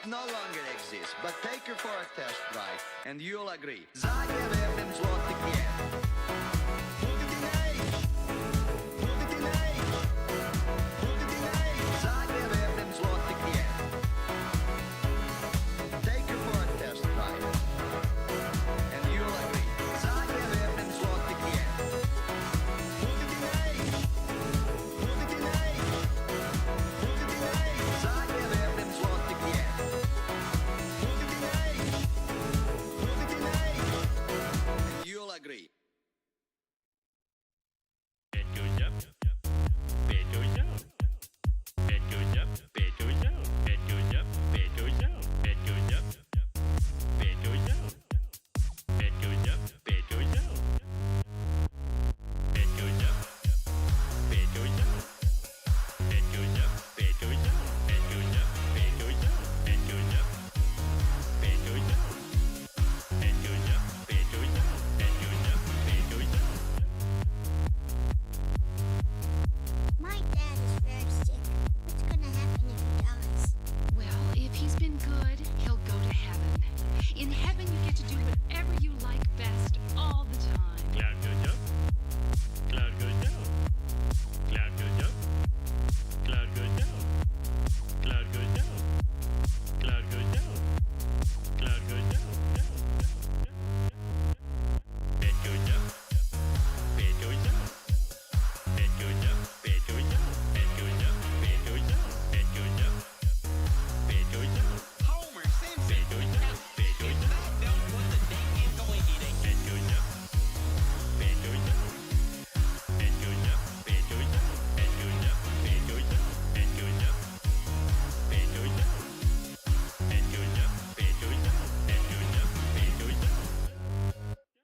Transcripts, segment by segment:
no longer exists, but take her for a test drive, and you'll agree. Zagreb FM zloty kje. Zagreb FM zloty kje. Take her for a test drive, and you'll agree. Zagreb FM zloty kje. Zagreb FM zloty kje. And you'll agree. My dad is very sick. What's gonna happen if he dies? Well, if he's been good, he'll go to heaven. In heaven, you get to do whatever you like best all the time. Cloud goes up. Cloud goes down. Cloud goes up. Cloud goes down. Cloud goes down. Cloud goes down. Cloud goes down. Bed goes up. Bed goes down. Bed goes up. Bed goes down. Bed goes up. Bed goes down. Bed goes up. Bed goes down. Homer Simpson. Bed goes down. Bed goes down. Don't put the dang in going eating. Bed goes up. Bed goes down. Bed goes up. Bed goes down. Bed goes up. Bed goes down. Bed goes up. Bed goes down. Bed goes up. Bed goes down. Bed goes up. Bed goes down.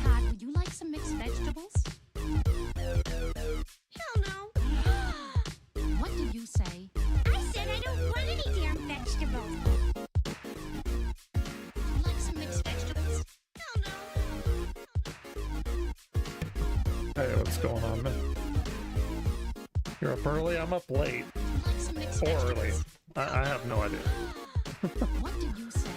Todd, would you like some mixed vegetables? Hell no. What did you say? I said I don't want any damn vegetables. Would you like some mixed vegetables? Hell no. Hey, what's going on, man? You're up early, I'm up late. Would you like some mixed Or vegetables? early. I have no idea. What did you say?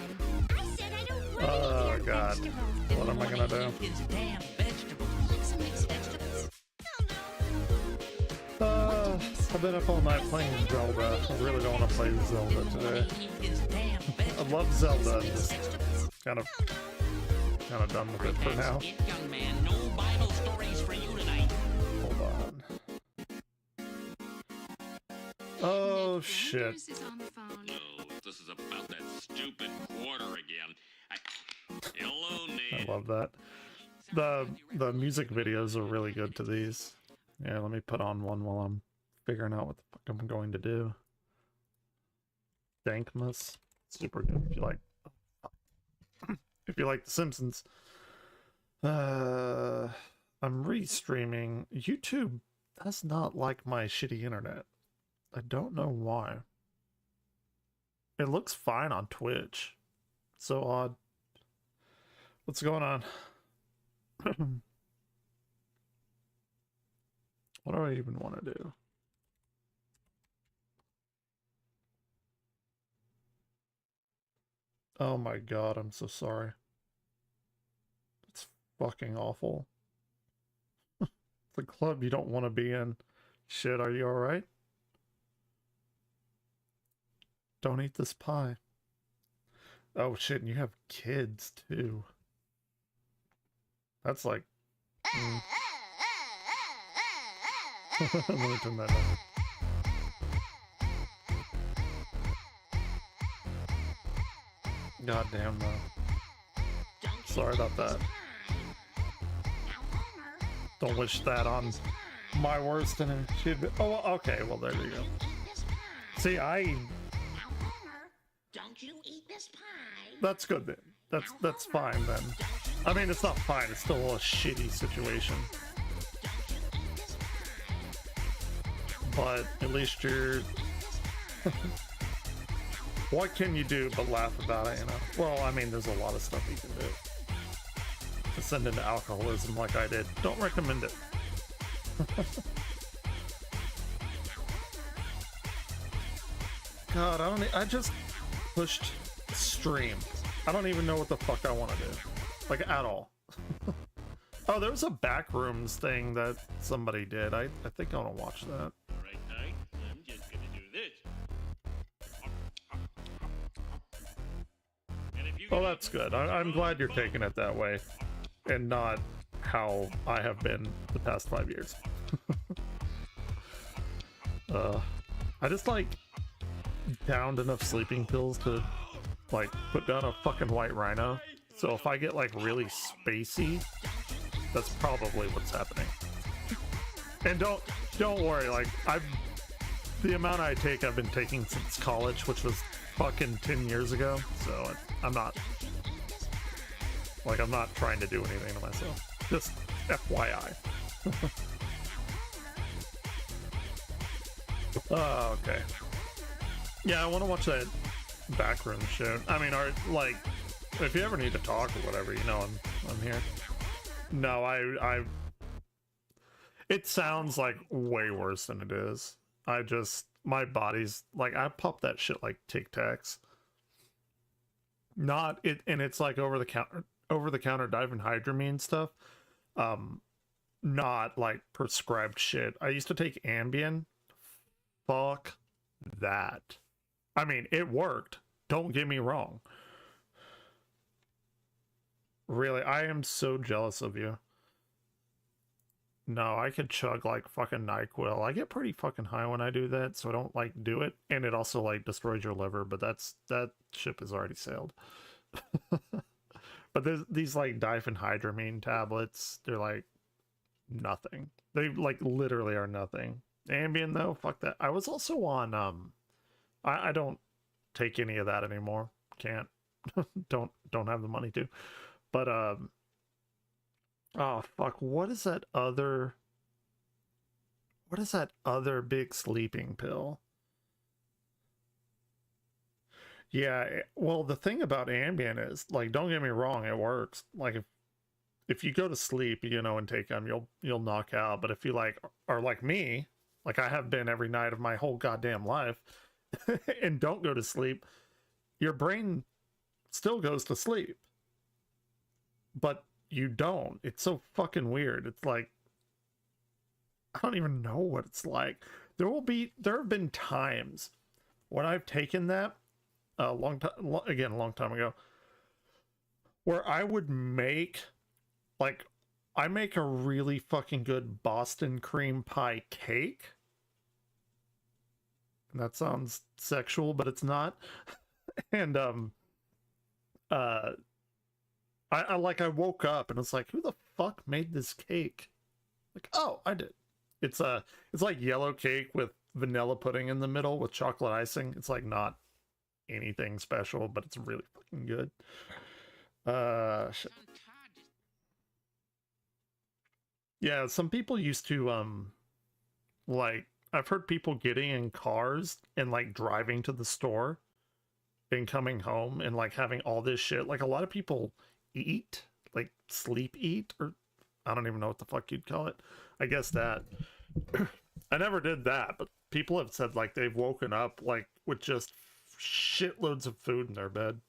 I said I don't want Oh, any damn God. vegetables. What am I gonna do? His damn vegetables. Would you like some mixed vegetables? Hell no. I've been up all night playing Zelda. I really don't want to play Zelda today. His damn I vegetables. love Zelda. I'm Mixed just vegetables? kind of done with it for now. That's it, young man. No Bible stories for you tonight. Hold on. Oh shit. Anders is on the phone. Oh, this is about that stupid quarter again. Hello, I Nate. love that. The music videos are really good to these. Yeah, let me put on one while I'm figuring out what the fuck I'm going to do. Dankmas, super good if you like. If you like The Simpsons. I'm restreaming. YouTube does not like my shitty internet. I don't know why. It looks fine on Twitch. So odd. What's going on? What do I even want to do? Oh my god, I'm so sorry. It's fucking awful. It's a club you don't want to be in. Shit, are you alright? Don't eat this pie. Oh shit, and you have kids too. That's like... Let me turn that down. God damn though. Sorry about that. Don't wish that on my worst enemy. She'd be, oh, well, okay, well there you go. See, Don't you eat this pie? that's good then. That's fine then. I mean, it's not fine. It's still a shitty situation. but at least you're. What can you do but laugh about it, you know? Well, I mean, there's a lot of stuff you can do. Descend into alcoholism like I did. Don't recommend it. God, I just pushed stream. I don't even know what the fuck I want to do. Like, at all. Oh, there was a Backrooms thing that somebody did. I think I want to watch that. All right, Ty, I'm just gonna do this. And if you Oh, can that's eat good. I'm glad you're taking it that way. And not how I have been the past 5 years. I just, like, downed enough sleeping pills to, like, put down a fucking white rhino. So if I get, like, really spacey, that's probably what's happening. And don't worry, like, the amount I take I've been taking since college, which was fucking 10 years ago, so I'm not trying to do anything to myself. Just FYI. Oh, okay. Yeah, I want to watch that Backroom shit. I mean, like, if you ever need to talk or whatever, you know, I'm here. No, it sounds like way worse than it is. My body's like, I pop that shit like Tic Tacs. Not it, and it's like over the counter diphenhydramine stuff. Not like prescribed shit. I used to take Ambien. Fuck that. I mean, it worked. Don't get me wrong. Really, I am so jealous of you. No, I could chug like fucking NyQuil. I get pretty fucking high when I do that, so I don't like do it. And it also like destroys your liver, but that ship has already sailed. But there's these like diphenhydramine tablets, they're like nothing. They like literally are nothing. Ambien though, fuck that. I was also on I don't take any of that anymore. Can't. don't have the money to. But oh fuck, what is that other big sleeping pill? Yeah, well, the thing about Ambien is, like, don't get me wrong, it works. Like, if you go to sleep, you know, and take them, you'll knock out. But if you like are like me, like I have been every night of my whole goddamn life, and don't go to sleep, your brain still goes to sleep. But you don't. It's so fucking weird. It's like, I don't even know what it's like. There have been times when I've taken that a long time ago, where I would make, like, I make a really fucking good Boston cream pie cake. And that sounds sexual, but it's not. And I woke up and it's like, who the fuck made this cake? Like, oh, I did. It's like yellow cake with vanilla pudding in the middle with chocolate icing. It's like not anything special, but it's really fucking good. Shit. Yeah, some people used to like, I've heard people getting in cars and like driving to the store and coming home and like having all this shit. Like a lot of people eat, like sleep eat, or I don't even know what the fuck you'd call it. I guess that. I never did that, but people have said like they've woken up like with just shitloads of food in their bed.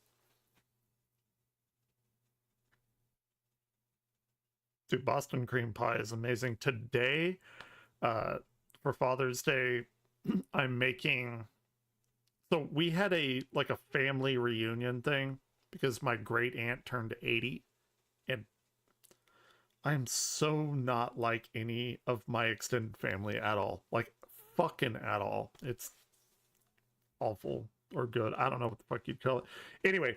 Dude, Boston cream pie is amazing. Today, for Father's Day, I'm making, so we had a family reunion thing because my great aunt turned 80, and I'm so not like any of my extended family at all. Like, fucking at all. It's awful or good. I don't know what the fuck you'd call it. Anyway,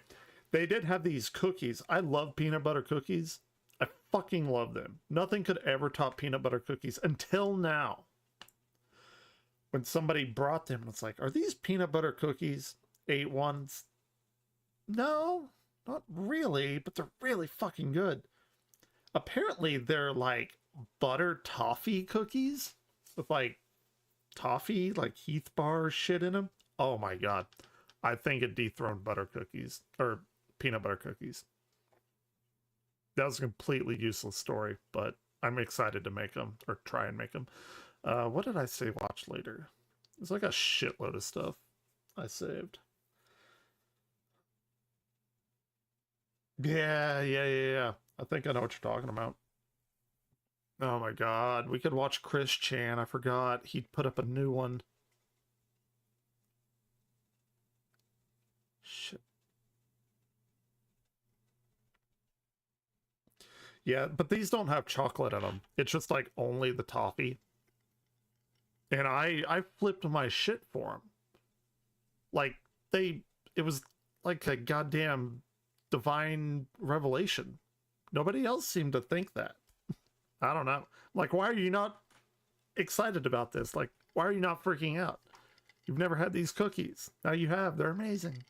they did have these cookies. I love peanut butter cookies. I fucking love them. Nothing could ever top peanut butter cookies until now. When somebody brought them, it's like, are these peanut butter cookies? 8 ones? No, not really, but they're really fucking good. Apparently, they're like butter toffee cookies with like toffee, like Heath bar shit in them. Oh my god. I think it dethroned butter cookies or peanut butter cookies. That was a completely useless story, but I'm excited to make them or try and make them. What did I say watch later? There's like a shitload of stuff I saved. Yeah. I think I know what you're talking about. Oh my god, we could watch Chris Chan. I forgot he put up a new one. Shit. Yeah, but these don't have chocolate in them. It's just like only the toffee. And I flipped my shit for them. Like it was like a goddamn divine revelation. Nobody else seemed to think that. I don't know. Like, why are you not excited about this? Like, why are you not freaking out? You've never had these cookies. Now you have. They're amazing.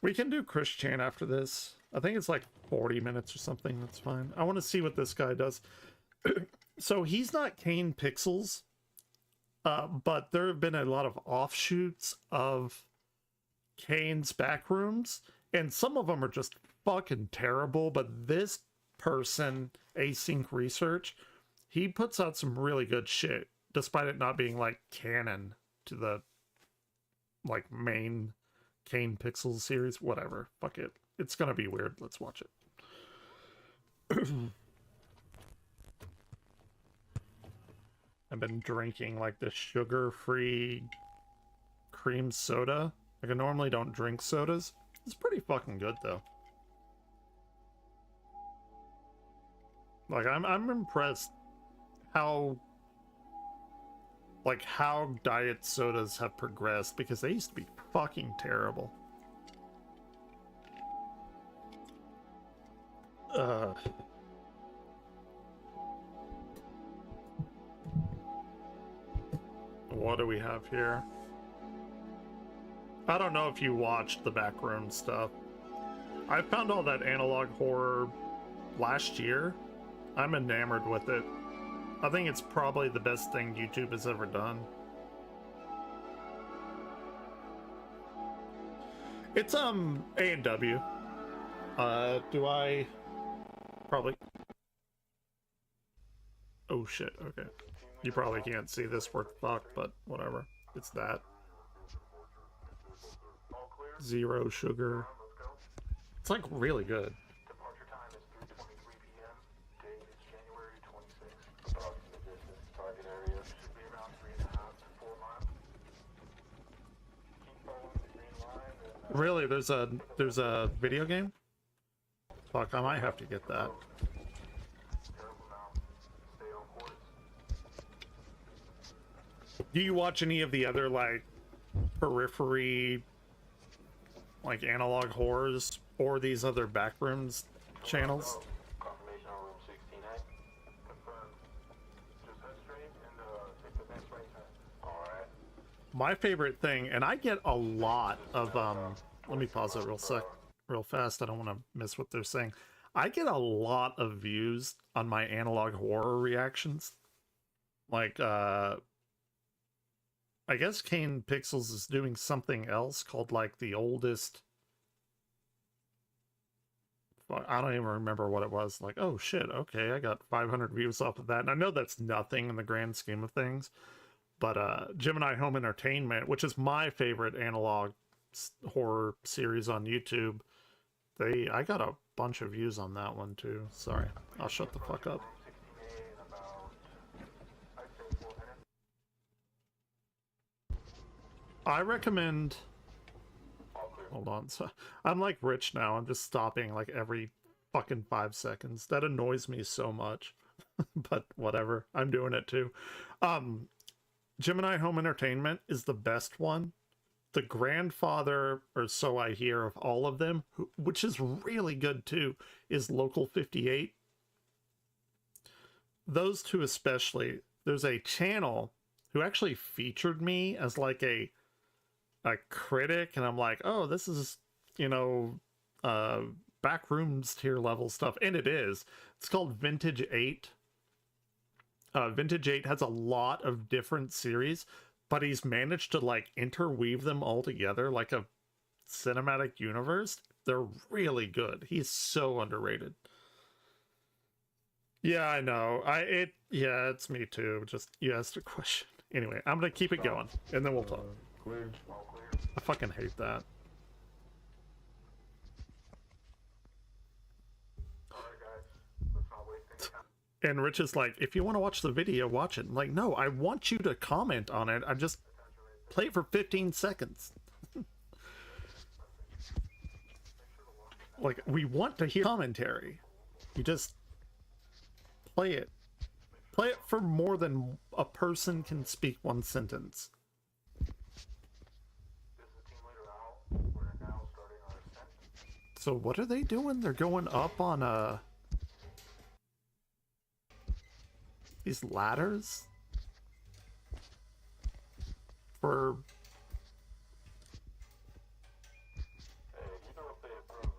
We can do Chris Chan after this. I think it's like 40 minutes or something. That's fine. I want to see what this guy does. So he's not Kane Pixels, but there have been a lot of offshoots of Kane's Backrooms, and some of them are just fucking terrible. But this person, Async Research, he puts out some really good shit, despite it not being like canon to the like main Kane Pixels series. Whatever, fuck it. It's gonna be weird. Let's watch it. I've been drinking like the sugar-free cream soda. Like, I normally don't drink sodas. It's pretty fucking good though. Like, I'm impressed how diet sodas have progressed, because they used to be fucking terrible. What do we have here? I don't know if you watched the Backroom stuff. I found all that analog horror last year. I'm enamored with it. I think it's probably the best thing YouTube has ever done. It's A&W. Do I probably... Oh shit, okay. You probably can't see this worth fuck, but whatever. It's that. Zero sugar. It's like really good. Departure time is 3:23 p.m. Date is January 26th. Approximate distance target area should be around 3.5 to 4 miles. Keep following the green line and Really, there's a video game? Fuck, I might have to get that. terrible now. Stay on course. Do you watch any of the other like periphery, like analog horrors, or these other Backrooms channels? Confirmation on room 16A. Confirmed. Just head straight and take the next right turn. Alright. My favorite thing, and I get a lot of let me pause it real fast. I don't want to miss what they're saying. I get a lot of views on my analog horror reactions. Like I guess Kane Pixels is doing something else called like the oldest. I don't even remember what it was. Like, oh shit, okay, I got 500 views off of that. And I know that's nothing in the grand scheme of things. But Gemini Home Entertainment, which is my favorite analog horror series on YouTube, I got a bunch of views on that one too. Sorry, I'll shut the fuck up. Room 16A in about, I'd say 4 minutes. I recommend... All clear. Hold on. So I'm like Rich now. I'm just stopping like every fucking 5 seconds. That annoys me so much. But whatever. I'm doing it too. Gemini Home Entertainment is the best one. The grandfather, or so I hear, of all of them, which is really good too, is Local 58. Those two especially. There's a channel who actually featured me as like a critic, and I'm like, oh, this is, you know, Backrooms tier level stuff, and it is. It's called Vintage 8. Vintage 8 has a lot of different series, but he's managed to like interweave them all together like a cinematic universe. They're really good. He's so underrated. Yeah, I know. Yeah, it's me too. Just you asked a question. Anyway, I'm gonna keep it going, and then we'll talk. Clear. I fucking hate that. Alright, guys. Let's not waste any time. And Rich is like, if you want to watch the video, watch it. I'm like, no, I want you to comment on it. I just play it for 15 seconds. Like, we want to hear commentary. You just play it. Play it for more than a person can speak one sentence. This is Team Leader Al. We're now starting our ascent. So what are they doing? They're going up on these ladders for Hey, you know if they approve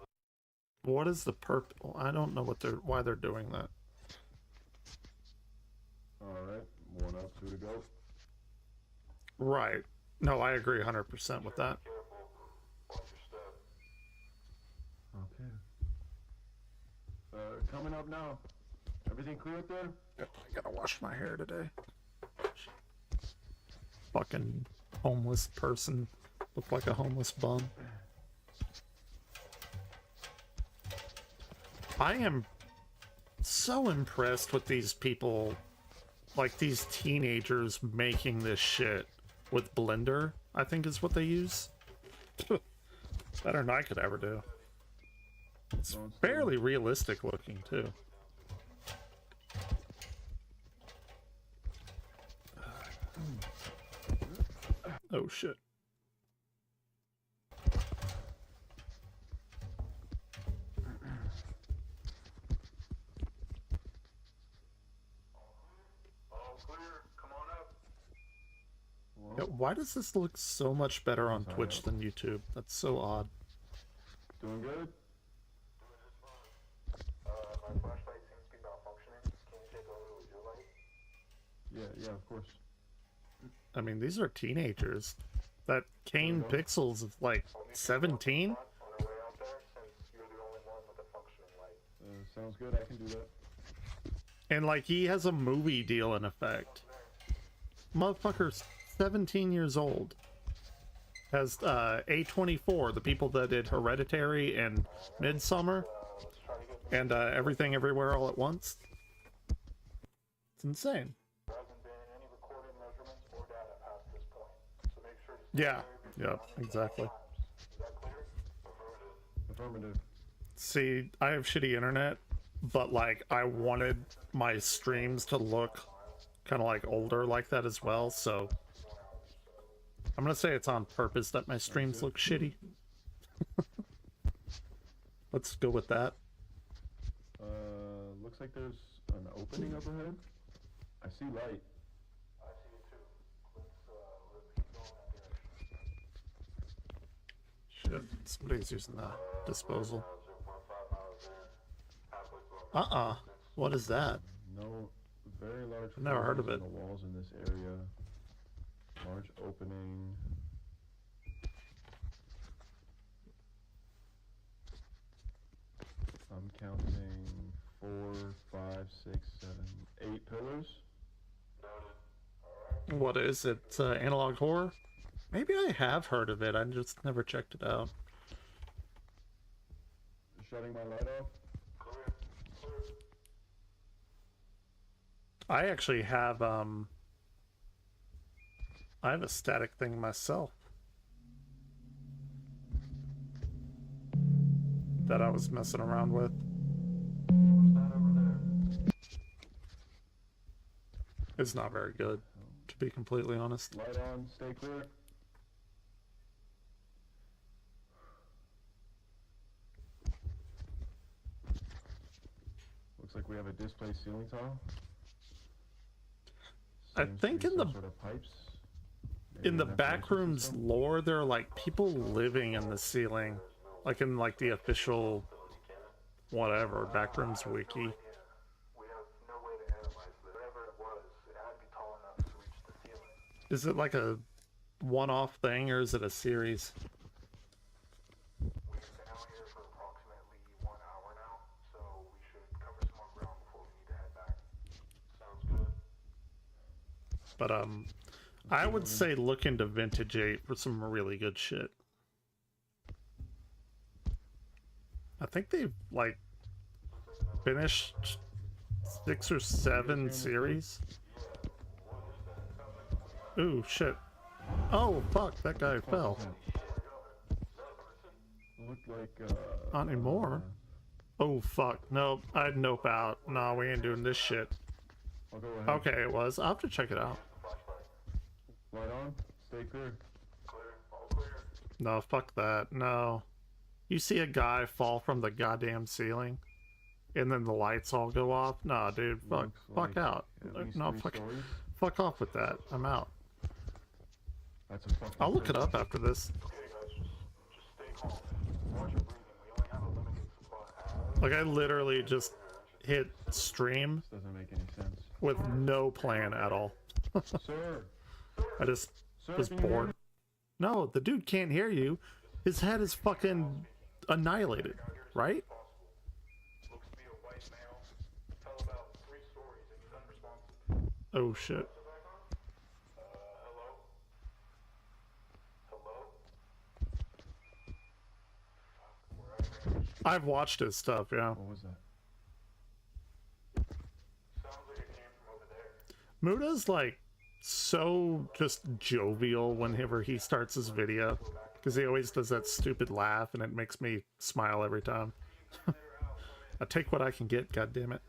the what is the I don't know why they're doing that. Alright, 1 up, 2 to go. Right. No, I agree 100% with that. Careful. Watch your step. Okay. Coming up now. Everything clear up there? I gotta wash my hair today. Fucking homeless person. Look like a homeless bum. I am so impressed with these people, like these teenagers making this shit with Blender, I think is what they use. Better than I could ever do. It's fairly realistic looking too. Oh shit. All clear. Come on up. Yeah, why does this look so much better on Twitch than YouTube? That's so odd. Doing good? My flashlight seems to be malfunctioning. Can you take over with your light? Yeah, of course. I mean, these are teenagers. That Kane Pixels is like 17? On our way out there, since you're the only one with a functioning light. Sounds good. I can do that. And like he has a movie deal in effect. Motherfucker's 17 years old. Has A24, the people that did Hereditary and Midsummer, and Everything Everywhere All at Once. It's insane. There hasn't been any recorded measurements or data past this point, so make sure to Yeah, yeah, exactly. Is that clear? Affirmative. See, I have shitty internet, but like I wanted my streams to look kind of like older like that as well, so I'm gonna say it's on purpose that my streams look shitty. Let's go with that. Looks like there's an opening up ahead. I see light. I see it too. Let's keep going that direction. Shit, somebody's using the disposal. Halfway to What is that? No, very large. Never heard of flaws it. in the walls in this area. Large opening. I'm counting 4, 5, 6, 7, 8 pillars. What is it? Analog Horror? Maybe I have heard of it. I just never checked it out. Shutting my light off. I actually have I have a static thing myself that I was messing around with. What's that over there? It's not very good, to be completely honest. Light on, stay clear. Looks like we have a displaced ceiling tile. I Seems to think be in some the sort of pipes. Maybe in the an ventilation Backrooms system. lore, there are like people living in the ceiling, like in like the official whatever Backrooms wiki. We have no way to analyze this. Whatever it was, Is it like a one-off thing or is it a series? We've been out here for approximately 1 hour now, so we should cover some more ground before we need to head back. Sounds good. But I would say look into Vintage 8 for some really good shit. I think they've like finished 6 or 7 series. Ooh, shit. Oh, fuck, that guy fell. Looked like, Not anymore. Oh, fuck. Nope, I'd nope out. Nah, we ain't doing this shit. I'll go ahead. Okay, it was. I'll have to check it out. Light on. Stay clear. No, fuck that. No. You see a guy fall from the goddamn ceiling, and then the lights all go off? Nah, dude, fuck, Looks fuck like out. at least No, 3 fuck, stories. fuck off with that. I'm out. That's a fucking I'll look it prison. up after this. Okay, guys, just stay calm. Watch your breathing. We only have a limited supply. Like, I literally just hit stream This doesn't make any sense. with no plan at all. Sir! I just Sir, was can you hear bored. me? No, the dude can't hear you. His head is fucking annihilated, right? Looks to be a white male. Tell about 3 stories and he's unresponsive. Oh shit. Hello? Hello? I've watched his stuff, yeah. What was that? Sounds like it came from over there. Muda's like so just jovial whenever he starts his video, because he always does that stupid laugh and it makes me smile every time. I take what I can get, god damn it.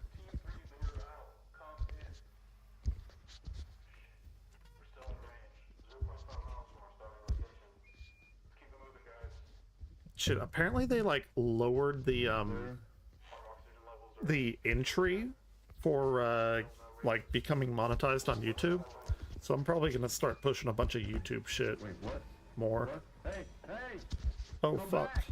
Shit, apparently they like lowered the entry for like becoming monetized on YouTube. So I'm probably gonna start pushing a bunch of YouTube shit Wait, what? more. What? Hey! Hey! Oh Come fuck. back.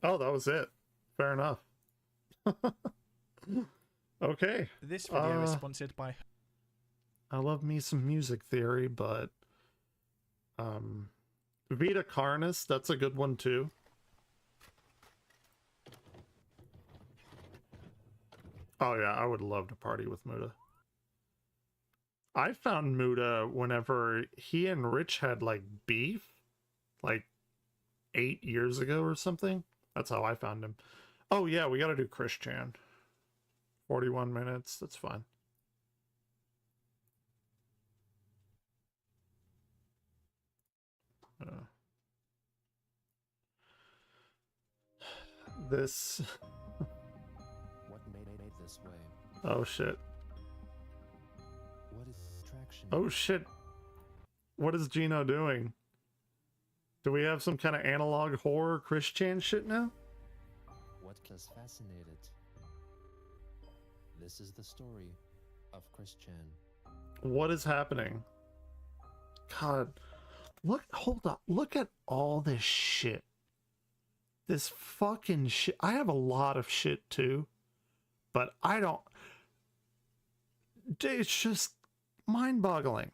Oh, that was it. Fair enough. Okay. This video is sponsored by I love me some music theory, but Vita Carnus, that's a good one too. Oh yeah, I would love to party with Muda. I found Muda whenever he and Rich had like beef, like 8 years ago or something. That's how I found him. Oh yeah, we gotta do Chris Chan. 41 minutes, that's fine. This. What made this way? Oh shit. What is attraction? Oh shit. What is Gino doing? Do we have some kind of analog horror Chris Chan shit now? What has fascinated? This is the story of Chris Chan. What is happening? God. Look, hold up. Look at all this shit. This fucking shit. I have a lot of shit too, but I don't. It's just mind-boggling.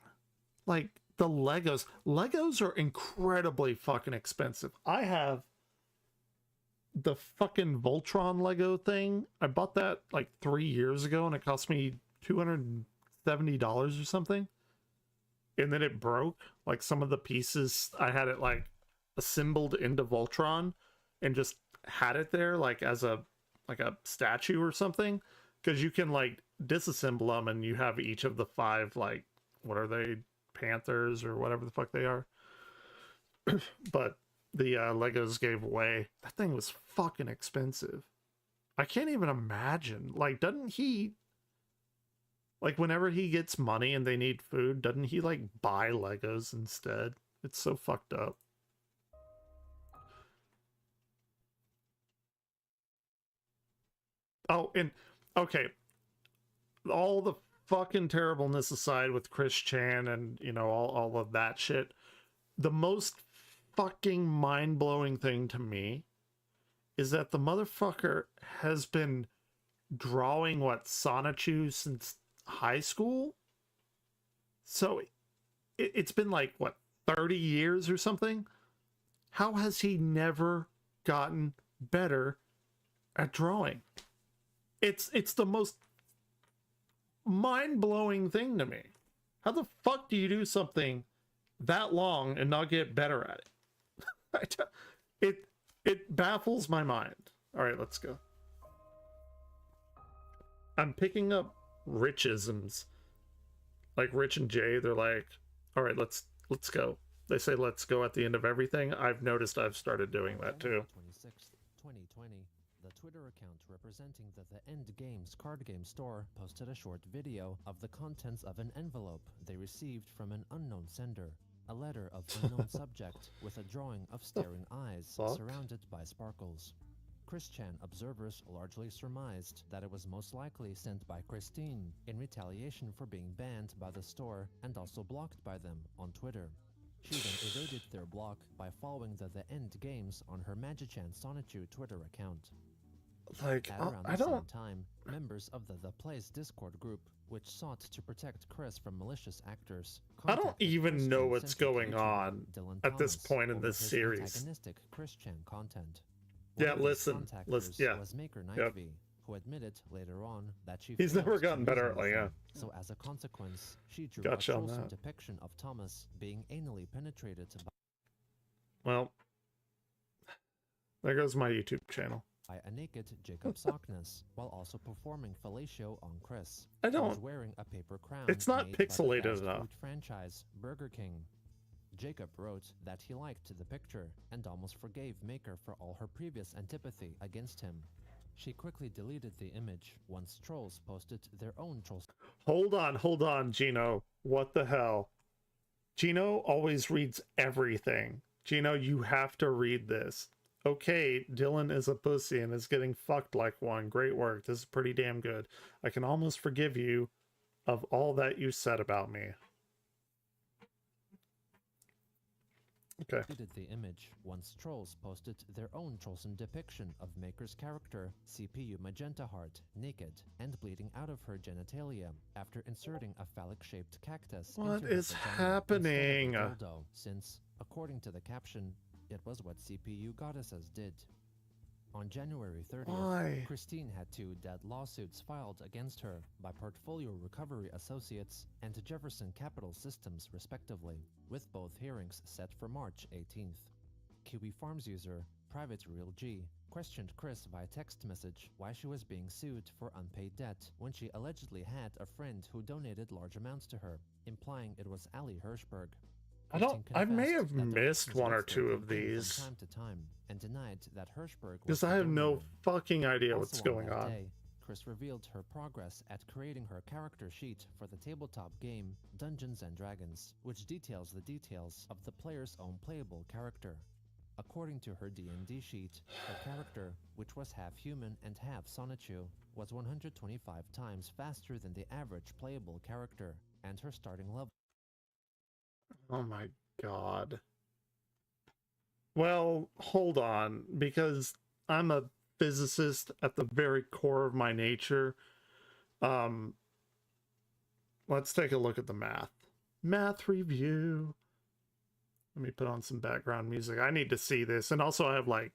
Like the Legos. Legos are incredibly fucking expensive. I have the fucking Voltron Lego thing. I bought that like 3 years ago and it cost me $270 or something. And then it broke. Like some of the pieces, I had it like assembled into Voltron and just had it there like as a statue or something, because you can like disassemble them and you have each of the 5, like, what are they, Panthers or whatever the fuck they are. But the Legos gave away. That thing was fucking expensive. I can't even imagine. Like, doesn't he, like, whenever he gets money and they need food, doesn't he like buy Legos instead? It's so fucked up. Oh, and okay, all the fucking terribleness aside with Chris Chan and, you know, all of that shit, the most fucking mind-blowing thing to me is that the motherfucker has been drawing what Sonichu since high school. So it's been like what 30 years or something. How has he never gotten better at drawing? It's the most mind-blowing thing to me. How the fuck do you do something that long and not get better at it? It baffles my mind. All right, let's go. I'm picking up Richisms. Like Rich and Jay, they're like, all right, let's go. They say let's go at the end of everything. I've noticed I've started doing that too. 26th, 2020, the Twitter account representing the End Games card game store posted a short video of the contents of an envelope they received from an unknown sender. A letter of unknown subject with a drawing of staring eyes Fuck. surrounded by sparkles. Chris Chan observers largely surmised that it was most likely sent by Christine in retaliation for being banned by the store and also blocked by them on Twitter. She then evaded their block by following the End Games on her Magichan Sonichu Twitter account. Like, At around I the don't. same time, members of the Plays Discord group, which sought to protect Chris from malicious actors, I don't contacted even Chris know Chan what's central going YouTuber on Dylan at this Thomas point in over this his series. antagonistic Chris Chan content. Yeah, One of these listen, contactors yeah, was Maker yep. Nightv, who admitted later on that she He's failed never to gotten use better at anything. yeah. So as a consequence, she drew Gotcha a on fulsome that. depiction of Thomas being anally penetrated Well, there goes my YouTube channel. by a naked Jacob Sockness, while also performing fellatio on Chris. I He was don't. wearing a paper crown. It's not made by the pixelated fast enough. food franchise Burger King. Jacob wrote that he liked the picture and almost forgave Maker for all her previous antipathy against him. She quickly deleted the image once trolls posted their own trolls. Hold on, Gino. What the hell? Gino always reads everything. Gino, you have to read this. Okay, Dylan is a pussy and is getting fucked like one. Great work. This is pretty damn good. I can almost forgive you of all that you said about me. Okay. Deleted the image once trolls posted their own trollsome depiction of Maker's character, CPU Magenta Heart, naked and bleeding out of her genitalia after inserting a phallic-shaped cactus What into her is vagina happening? instead of a dildo, since, according to the caption, it was what CPU goddesses did. On January 30th, Why? Christine had 2 dead lawsuits filed against her by Portfolio Recovery Associates and Jefferson Capital Systems, respectively, with both hearings set for March 18th. Kiwi Farms user Private Real G questioned Chris via text message why she was being sued for unpaid debt when she allegedly had a friend who donated large amounts to her, implying it was Ali Hirschberg. I may have confessed that the missed Russians one or would two still of come these. from time to time and denied that Hirschberg was Because the I have no donor. fucking idea what's Also going that on. day, Chris revealed her progress at creating her character sheet for the tabletop game Dungeons & Dragons, which details the details of the player's own playable character. According to her D&D sheet, her character, which was half human and half Sonichu, was 125 times faster than the average playable character, and her starting level. Oh my god. Well, hold on, because I'm a physicist at the very core of my nature. Let's take a look at the math. Math review. Let me put on some background music. I need to see this. And also I have like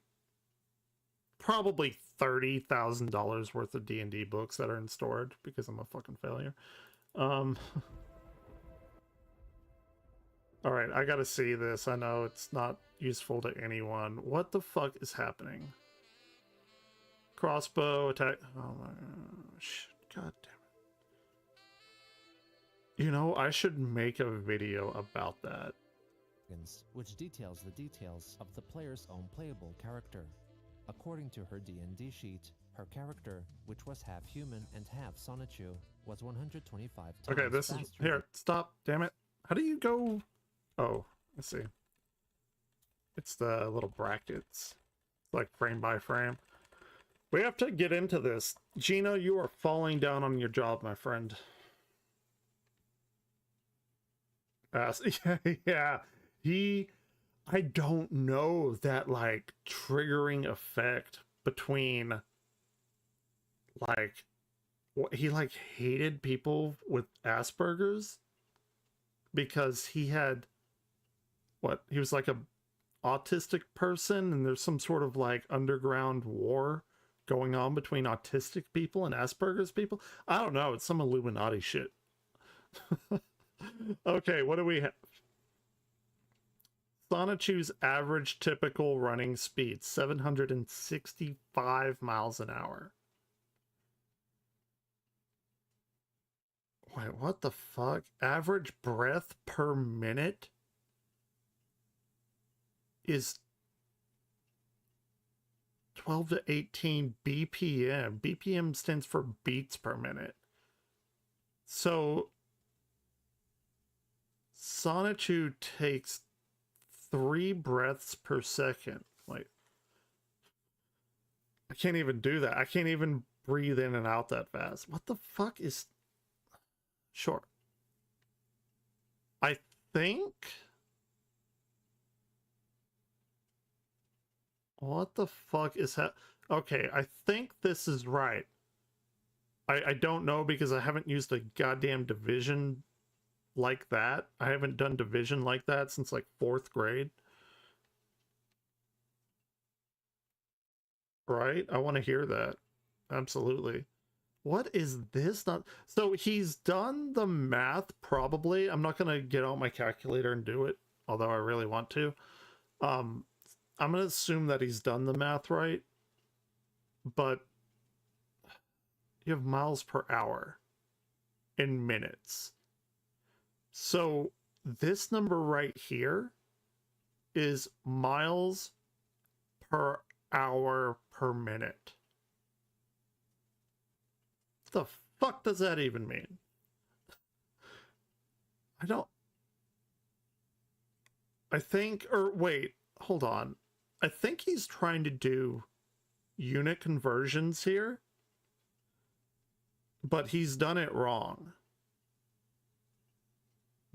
probably $30,000 worth of D&D books that are in storage because I'm a fucking failure. All right, I gotta see this. I know it's not useful to anyone. What the fuck is happening? Crossbow attack. Oh my gosh. God damn it. You know, I should make a video about that. Which details the details of the player's own playable character. According to her D&D sheet, her character, which was half human and half Sonichu, was 125 times Okay, this is faster here. Stop. Damn it. How do you go? Oh, let's see. It's the little brackets, like frame by frame. We have to get into this. Gino, you are falling down on your job, my friend. Yeah. I don't know that like triggering effect between like he like hated people with Asperger's because he had he was like a autistic person, and there's some sort of like underground war going on between autistic people and Asperger's people. I don't know, it's some Illuminati shit. Okay, what do we have? Sonichu's average typical running speed, 765 miles an hour. Wait, what the fuck? Average breath per minute is 12 to 18 BPM. BPM stands for beats per minute. So Sonichu takes 3 breaths per second. Like, I can't even do that. I can't even breathe in and out that fast. What the fuck is... Sure. I think... What the fuck is that? Okay, I think this is right. I don't know because I haven't used a goddamn division like that. I haven't done division like that since like 4th grade. Right? I want to hear that. Absolutely. What is this? Not so he's done the math probably. I'm not gonna get out my calculator and do it, although I really want to. I'm gonna assume that he's done the math right, but you have miles per hour in minutes. So this number right here is miles per hour per minute. What the fuck does that even mean? I think, or wait, hold on. I think he's trying to do unit conversions here, but he's done it wrong.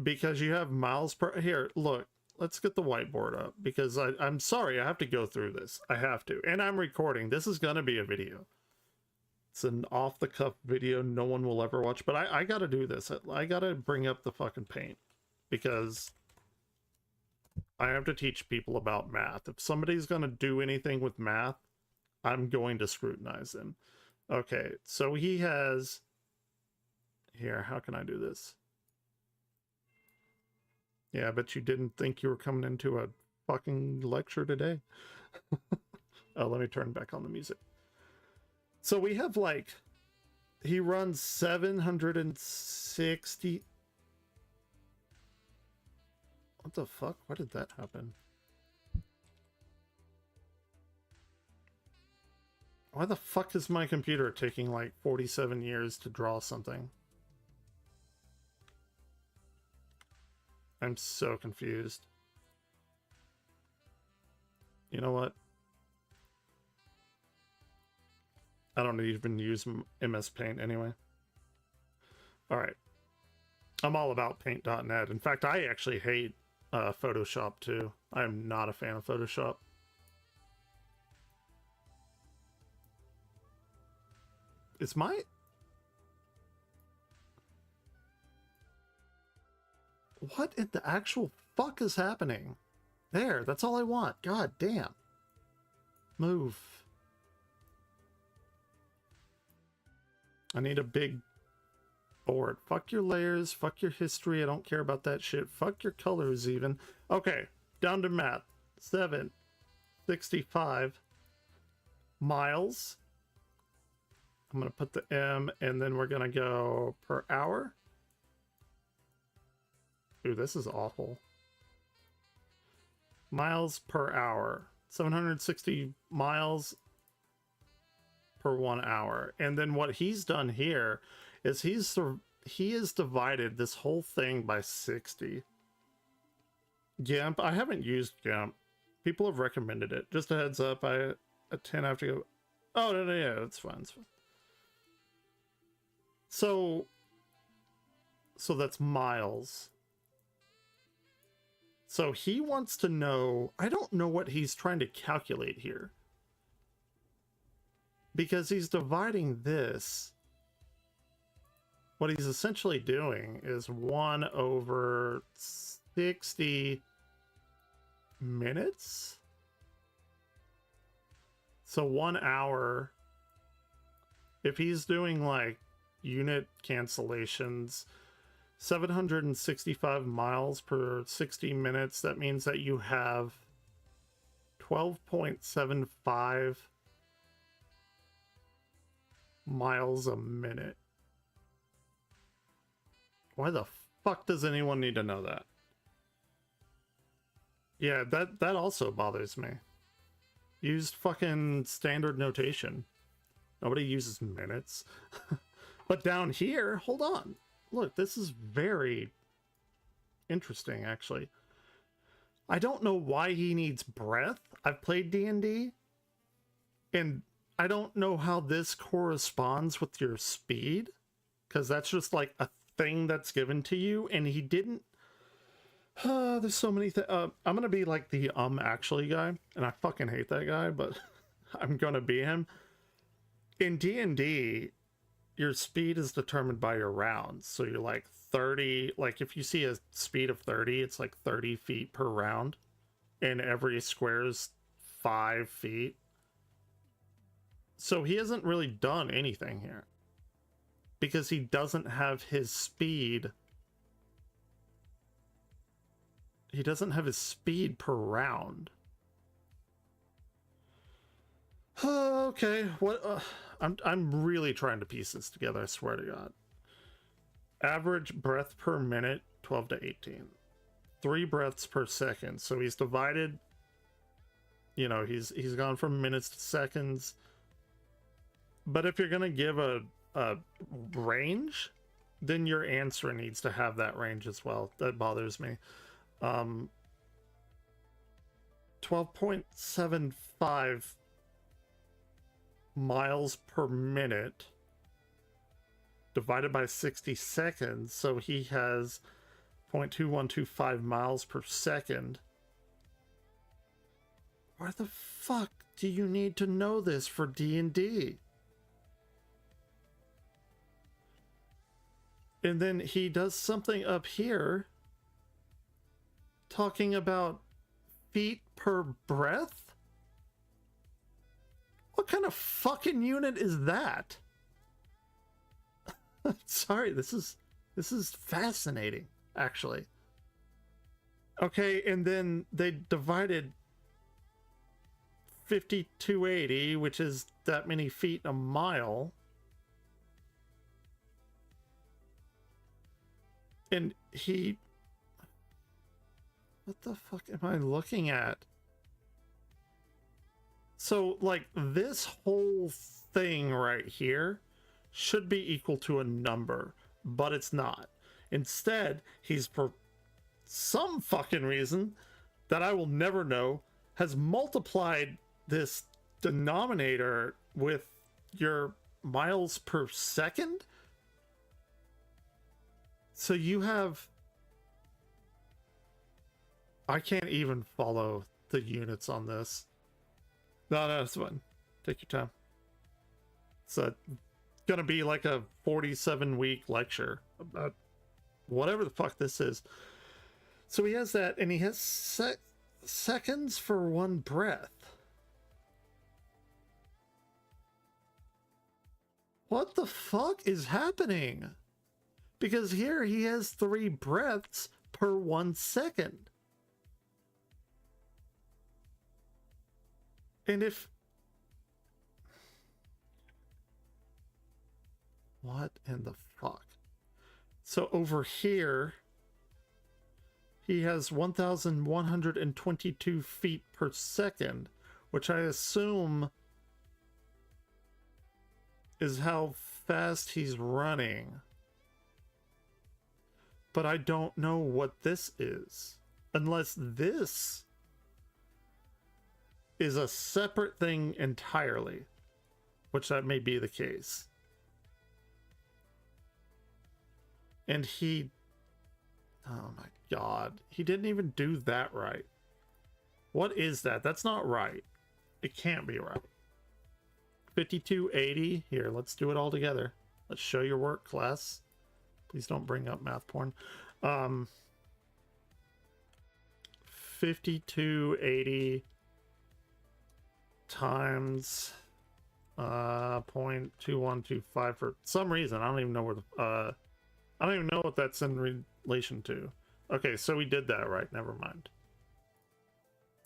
Because you have miles per... Here, look, let's get the whiteboard up, because I'm sorry, I have to go through this. I have to. And I'm recording. This is going to be a video. It's an off-the-cuff video no one will ever watch, but I got to do this. I got to bring up the fucking paint, because I have to teach people about math. If somebody's going to do anything with math, I'm going to scrutinize them. Okay, so he has... Here, how can I do this? Yeah, but you didn't think you were coming into a fucking lecture today. Oh, let me turn back on the music. So we have like, he runs 760. What the fuck? Why did that happen? Why the fuck is my computer taking like 47 years to draw something? I'm so confused. You know what? I don't even use MS Paint anyway. Alright. I'm all about paint.net. In fact, I actually hate Photoshop too. I am not a fan of Photoshop. Is my... What in the actual fuck is happening? There, that's all I want. God damn. Move. I need a big board. Fuck your layers. Fuck your history. I don't care about that shit. Fuck your colors even. Okay, down to math. 765 miles. I'm going to put the M, and then we're going to go per hour. Ooh, this is awful. Miles per hour. 760 miles per 1 hour. And then what he's done here is he has divided this whole thing by 60. GIMP, I haven't used GIMP. People have recommended it. Just a heads up, I have to go. Oh, no, yeah, that's fine. It's fine. So that's miles. So he wants to know, I don't know what he's trying to calculate here. because he's dividing this. What he's essentially doing is 1 over 60 minutes. So 1 hour. If he's doing like unit cancellations, 765 miles per 60 minutes, that means that you have 12.75 miles a minute. Why the fuck does anyone need to know that? Yeah, that also bothers me. Used fucking standard notation. Nobody uses minutes. But down here, hold on. Look, this is very interesting, actually. I don't know why he needs breath. I've played D&D, and I don't know how this corresponds with your speed, because that's just like a thing that's given to you, and he didn't. There's so many things. I'm gonna be like the actually guy, and I fucking hate that guy, but I'm gonna be him. In D&D, your speed is determined by your rounds. So you're like 30, like if you see a speed of 30, it's like 30 feet per round, and every square is 5 feet. So he hasn't really done anything here, because he doesn't have his speed. He doesn't have his speed per round. Okay, what? I'm really trying to piece this together, I swear to God. Average breath per minute, 12 to 18. 3 breaths per second. So he's divided, you know, he's gone from minutes to seconds. But if you're gonna give a range, then your answer needs to have that range as well. That bothers me. 12.75 miles per minute divided by 60 seconds, so he has 0.2125 miles per second. Why the fuck do you need to know this for D&D? And then he does something up here talking about feet per breath? What kind of fucking unit is that? Sorry, this is fascinating, actually. Okay, and then they divided 5280, which is that many feet a mile. And he... What the fuck am I looking at? So, like, this whole thing right here should be equal to a number, but it's not. Instead, he's, for some fucking reason that I will never know, has multiplied this denominator with your miles per second. So you have... I can't even follow the units on this. No, it's fine. Take your time. It's gonna be like a 47-week lecture about whatever the fuck this is. So he has that, and he has seconds for 1 breath. What the fuck is happening? Because here he has 3 breaths per 1 second. And if... What in the fuck? So over here, he has 1,122 feet per second, which I assume is how fast he's running. But I don't know what this is. Unless this is a separate thing entirely, which that may be the case. And he... Oh my god. He didn't even do that right. What is that? That's not right. It can't be right. 5280. Here, let's do it all together. Let's show your work, class. Please don't bring up math porn. 5280 times 0.2125 for some reason. I don't even know where the I don't even know what that's in relation to. Okay, so we did that right. Never mind.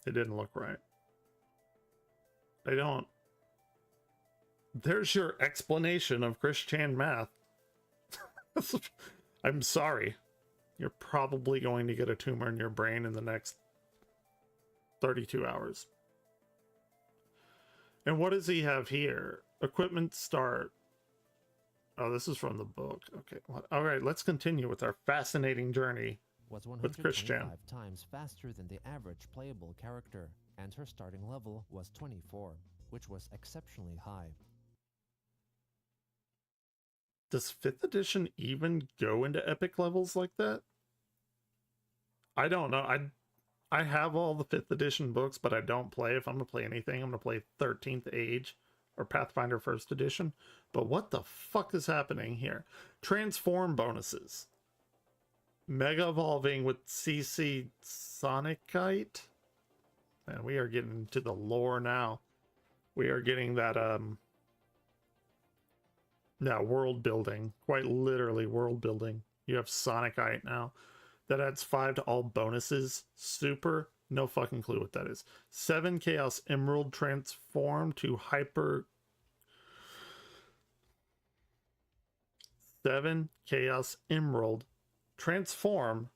It didn't look right. They don't. There's your explanation of Chris Chan math. I'm sorry. You're probably going to get a tumor in your brain in the next 32 hours. And what does he have here? Equipment start. Oh, this is from the book. Okay. All right, let's continue with our fascinating journey Was with Chris Chan. 125 times faster than the average playable character, and her starting level was 24, which was exceptionally high. Does 5th edition even go into epic levels like that? I don't know. I have all the 5th edition books, but I don't play. If I'm going to play anything, I'm going to play 13th Age or Pathfinder 1st edition. But what the fuck is happening here? Transform bonuses. Mega evolving with CC Sonicite. Man, we are getting into the lore now. We are getting that now world building, quite literally world building. You have Sonicite now. That adds 5 to all bonuses. Super. No fucking clue what that is. 7 Chaos Emerald transform to hyper. 7 Chaos Emerald transform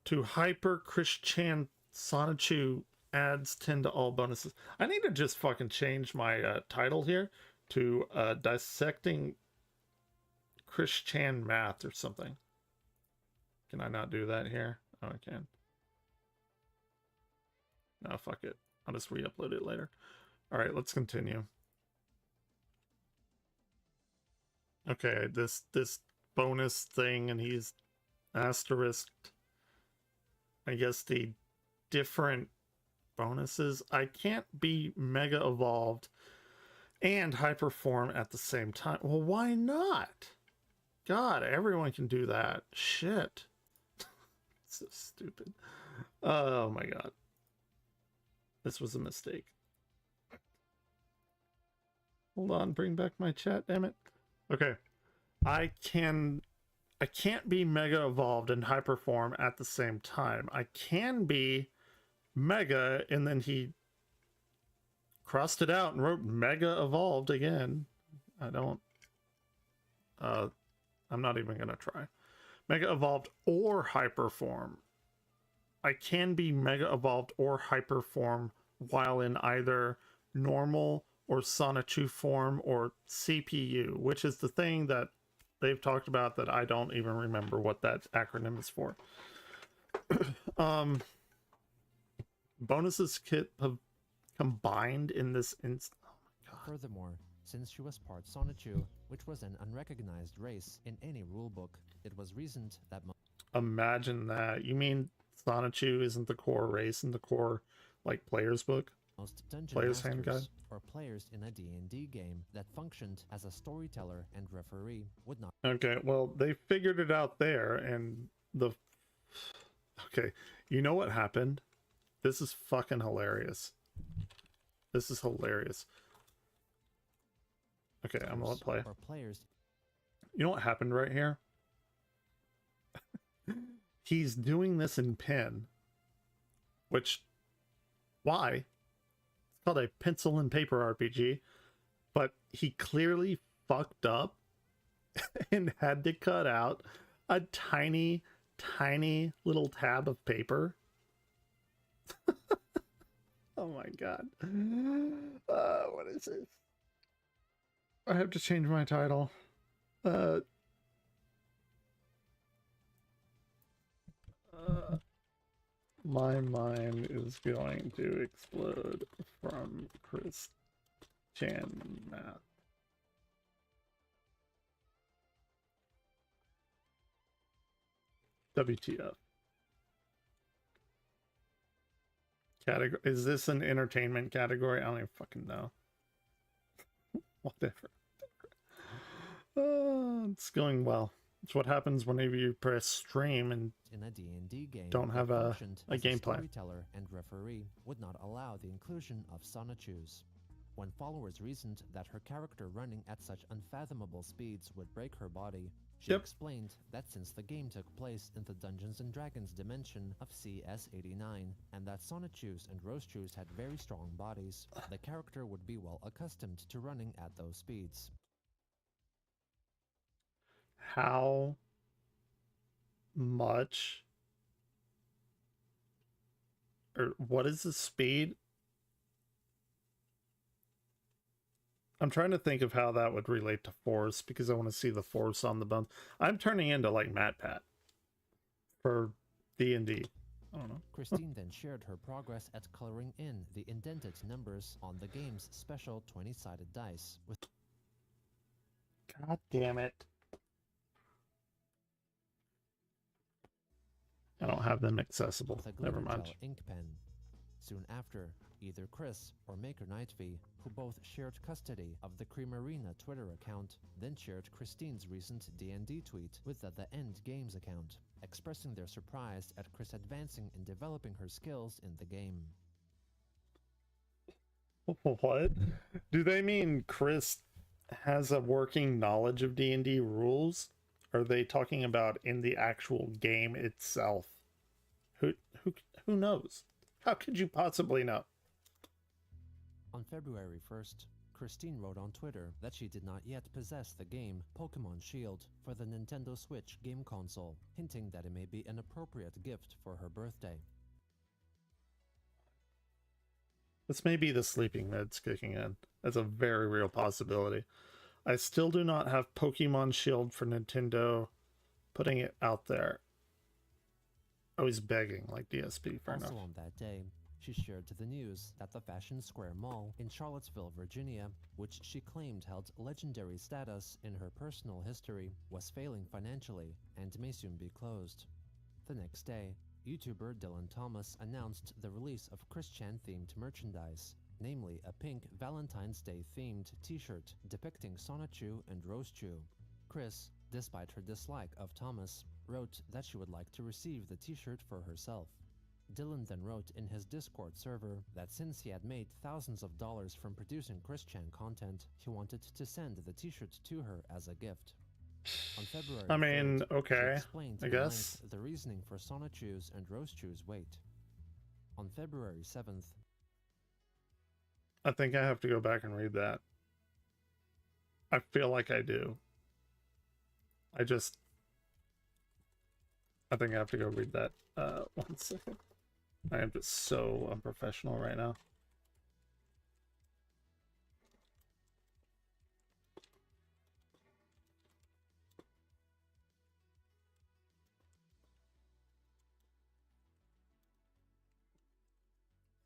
to hyper Chris Chan Sonichu adds 10 to all bonuses. I need to just fucking change my title here to dissecting Chris Chan math or something. Can I not do that here? Oh, I can. No, fuck it. I'll just re-upload it later. All right, let's continue. Okay, this bonus thing, and he's asterisked. I guess the different bonuses. I can't be mega evolved and hyperform at the same time. Well, why not? God, everyone can do that. Shit. So stupid. Oh my god. This was a mistake. Hold on, bring back my chat, damn it. Okay. I can't be mega evolved and hyperform at the same time. I can be mega, and then he crossed it out and wrote mega evolved again. I don't I'm not even gonna try. Mega evolved or hyperform. I can be mega evolved or hyperform while in either normal or Sonichu form or CPU, which is the thing that they've talked about that I don't even remember what that acronym is for. Bonuses have combined in this oh my god. Furthermore, since she was part Sonichu, which was an unrecognized race in any rulebook, it was reasoned that Imagine that. You mean Sonichu isn't the core race in the core, like, player's book? most dungeon Player's hand masters guide? or players in a D&D game that functioned as a storyteller and referee would not. Okay, well, they figured it out there, and okay, you know what happened? This is fucking hilarious. This is hilarious. Okay, I'm gonna let play. Or players You know what happened right here? He's doing this in pen. Which, why? It's called a pencil and paper RPG. But he clearly fucked up and had to cut out a tiny, tiny little tab of paper. Oh my god. What is this? I have to change my title. My mind is going to explode from Chris Chan math. WTF. Category, is this an entertainment category? I don't even fucking know. Whatever. It's going well. It's what happens whenever you press stream and In a D&D game don't that have a functioned a as game plan. storyteller and referee would not allow the inclusion of Sonichus. When followers reasoned that her character running at such unfathomable speeds would break her body, she Yep. explained that since the game took place in the Dungeons and Dragons dimension of CS89, and that Sonichus and Rosechus had very strong bodies, the character would be well accustomed to running at those speeds. How much or what is the speed? I'm trying to think of how that would relate to force because I want to see the force on the bones. I'm turning into like MatPat for D&D. I don't know. Christine then shared her progress at coloring in the indented numbers on the game's special 20-sided dice with God damn it. I don't have them accessible. a Never glitter mind. gel ink pen. Soon after, either Chris or Maker Nightvie, who both shared custody of the Creamarina Twitter account, then shared Christine's recent D&D tweet with the End Games account, expressing their surprise at Chris advancing and developing her skills in the game. What? Do they mean Chris has a working knowledge of D&D rules? Are they talking about in the actual game itself? Who knows? How could you possibly know? On February 1st, Christine wrote on Twitter that she did not yet possess the game Pokémon Shield for the Nintendo Switch game console, hinting that it may be an appropriate gift for her birthday. This may be the sleeping meds kicking in. That's a very real possibility. I still do not have Pokemon Shield for Nintendo. Putting it out there. I was begging, like DSP, fair Also enough. on that day, she shared the news that the Fashion Square Mall in Charlottesville, Virginia, which she claimed held legendary status in her personal history, was failing financially and may soon be closed. The next day, YouTuber Dylan Thomas announced the release of Chris Chan-themed merchandise, namely a pink Valentine's Day themed t-shirt depicting Sonichu and Rosechu. Chris, despite her dislike of Thomas, wrote that she would like to receive the t-shirt for herself. Dylan then wrote in his Discord server that since he had made thousands of dollars from producing Chris Chan content, he wanted to send the t-shirt to her as a gift. On February I mean, 3rd, she okay, explained I at guess. length the reasoning for Sonichu's and Rosechu's wait. On February 7th, I think I have to go back and read that. I feel like I do. I think I have to go read that. 1 second. I am just so unprofessional right now.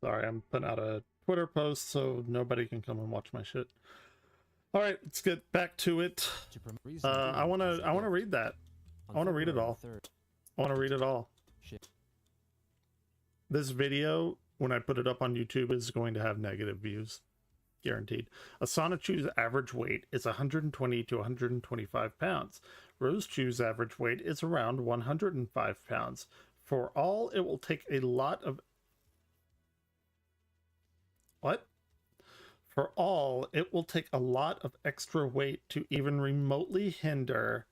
Sorry, I'm putting out a Twitter post so nobody can come and watch my shit. All right, let's get back to it. to promote reason I want to read that. On I want to read it February all. 3rd, I want to read it all. she This video, when I put it up on YouTube, is going to have negative views. Guaranteed. A Sonichu's average weight is 120 to 125 pounds. Rosechu's average weight is around 105 pounds. For all, it will take a lot of... What? For all, it will take a lot of extra weight to even remotely hinder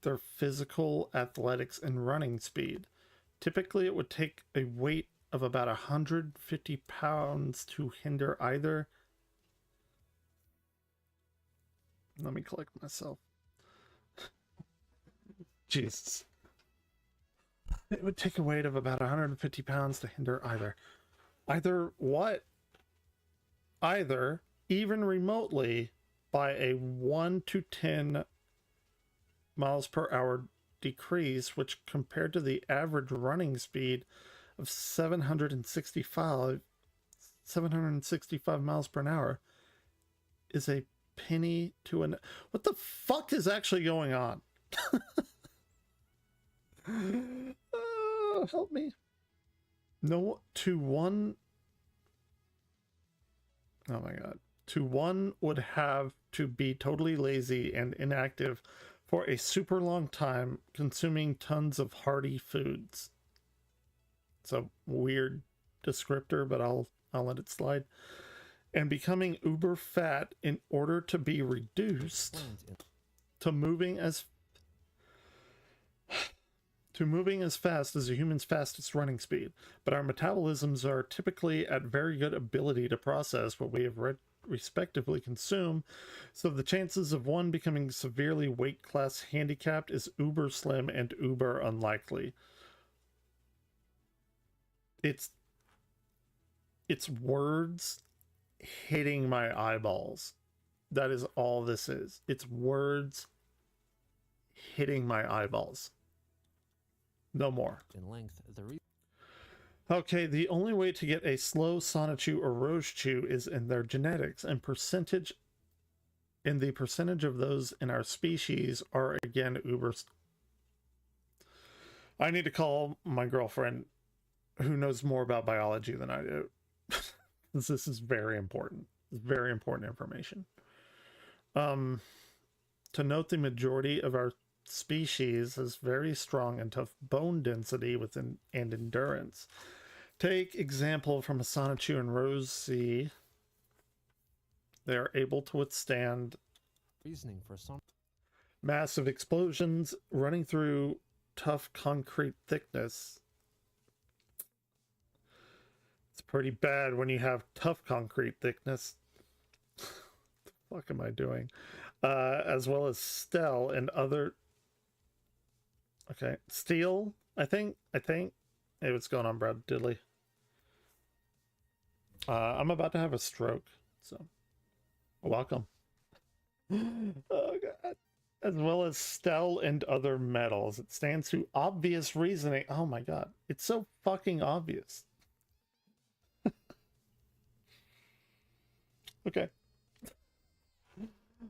their physical athletics and running speed. Typically, it would take a weight of about 150 pounds to hinder either. Let me collect myself. Jesus. It would take a weight of about 150 pounds to hinder either. Either what? Either, even remotely, by a 1 to 10 miles per hour decrease, which compared to the average running speed of 765 miles per hour is a penny to an... What the fuck is actually going on? Help me. No, to one... Oh my god. to one would have to be totally lazy and inactive for a super long time, consuming tons of hearty foods. It's a weird descriptor, but I'll let it slide. And becoming uber fat in order to be reduced to moving as fast as a human's fastest running speed. But our metabolisms are typically at very good ability to process what we have respectively consume, so the chances of one becoming severely weight class handicapped is uber slim and uber unlikely. It's words hitting my eyeballs. That is all this is. It's words hitting my eyeballs. No more. In length, Okay, the only way to get a slow Sonichu or Rochew is in their genetics, and the percentage of those in our species are again uber. I need to call my girlfriend, who knows more about biology than I do. This is very important. It's very important information. To note, the majority of our species has very strong and tough bone density and endurance. Take example from a Sonichu and Rosie. They are able to withstand reasoning for some massive explosions running through tough concrete thickness. It's pretty bad when you have tough concrete thickness. What the fuck am I doing? As well as steel and other. Okay, steel. I think. Hey, what's going on, Brad Diddley? I'm about to have a stroke, so welcome. Oh god. As well as steel and other metals. It stands to obvious reasoning. Oh my god, it's so fucking obvious. Okay.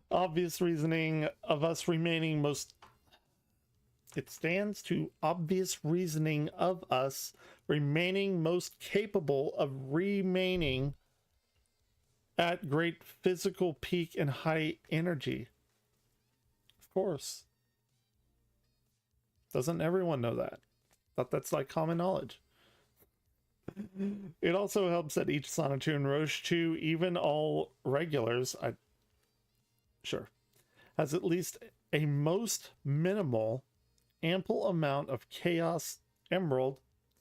Obvious reasoning of us remaining most. It stands to obvious reasoning of us remaining most capable of remaining at great physical peak and high energy. Of course. Doesn't everyone know that? Thought that's like common knowledge. It also helps that each Sonichu and Rochew, even all regulars, has at least a most minimal ample amount of chaos emerald,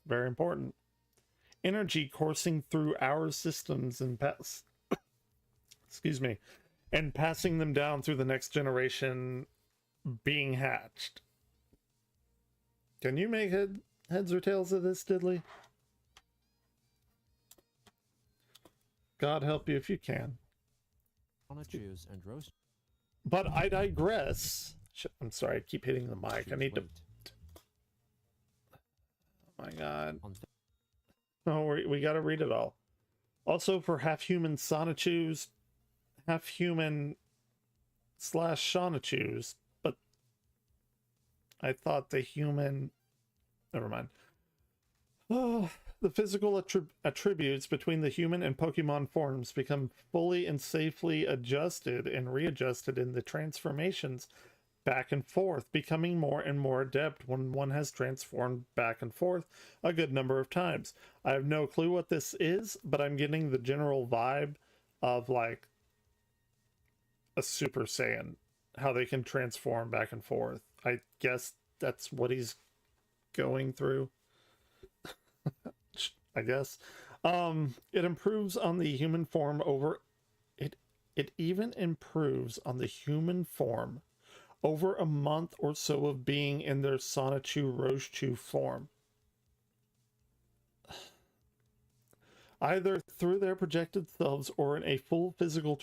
very important, energy coursing through our systems and and passing them down through the next generation being hatched. Can you make heads or tails of this, Diddley? God help you if you can. Sonichus and roast. But I digress. I'm sorry, I keep hitting the mic. I need to. Oh my god. Oh, we got to read it all. Also, for half-human Sonichus, half-human / Shonichus, but I thought the human. Never mind. Oh, the physical attributes between the human and Pokemon forms become fully and safely adjusted and readjusted in the transformations back and forth, becoming more and more adept when one has transformed back and forth a good number of times. I have no clue what this is, but I'm getting the general vibe of like a Super Saiyan, how they can transform back and forth. I guess that's what he's going through. I guess. It improves on the human form over it. It even improves on the human form over a month or so of being in their Sonichu Rochew form, either through their projected selves or in a full physical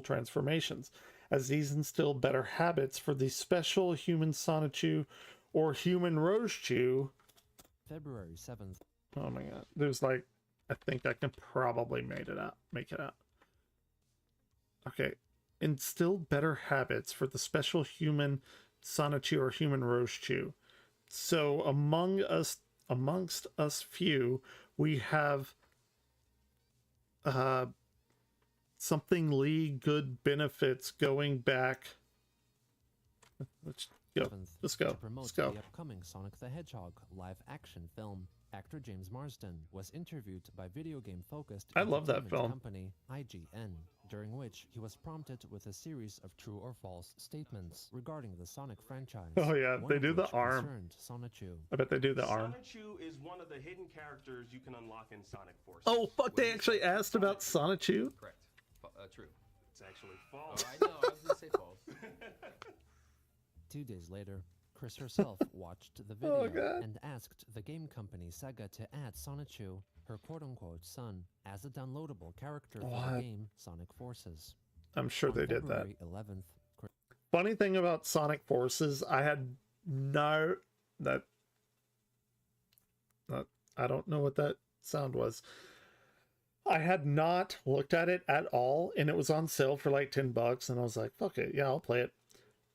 transformations, as these instill better habits for the special human Sonichu or human Rochew. February 7th. Oh my god. There's like, I think I can probably make it out. Okay. Instill better habits for the special human Sonichu or human Rochew. So amongst us few, we have something Lee good benefits going back. Let's go. 7th, Let's go. To promote Let's go. the upcoming Sonic the Hedgehog live-action film, actor James Marsden was interviewed by video game-focused I love that entertainment film. company IGN, during which he was prompted with a series of true or false statements regarding the Sonic franchise. Oh, yeah, one they of do the which arm. concerned Sonichu. I bet they do the arm. Sonichu is one of the hidden characters you can unlock in Sonic Forces. Oh, fuck, they When you actually select asked about Sonichu? Correct. True. It's actually Oh, false. I know. I was gonna say false. 2 days later, Chris herself watched the Oh, video God. and asked the game company Sega to add Sonichu, her quote-unquote son, as a downloadable character for What? the game Sonic Forces. I'm sure On they did that. February 11th, Funny thing about Sonic Forces, I had no that I don't know what that sound was. I had not looked at it at all, and it was on sale for like $10, and I was like, fuck it, yeah, I'll play it.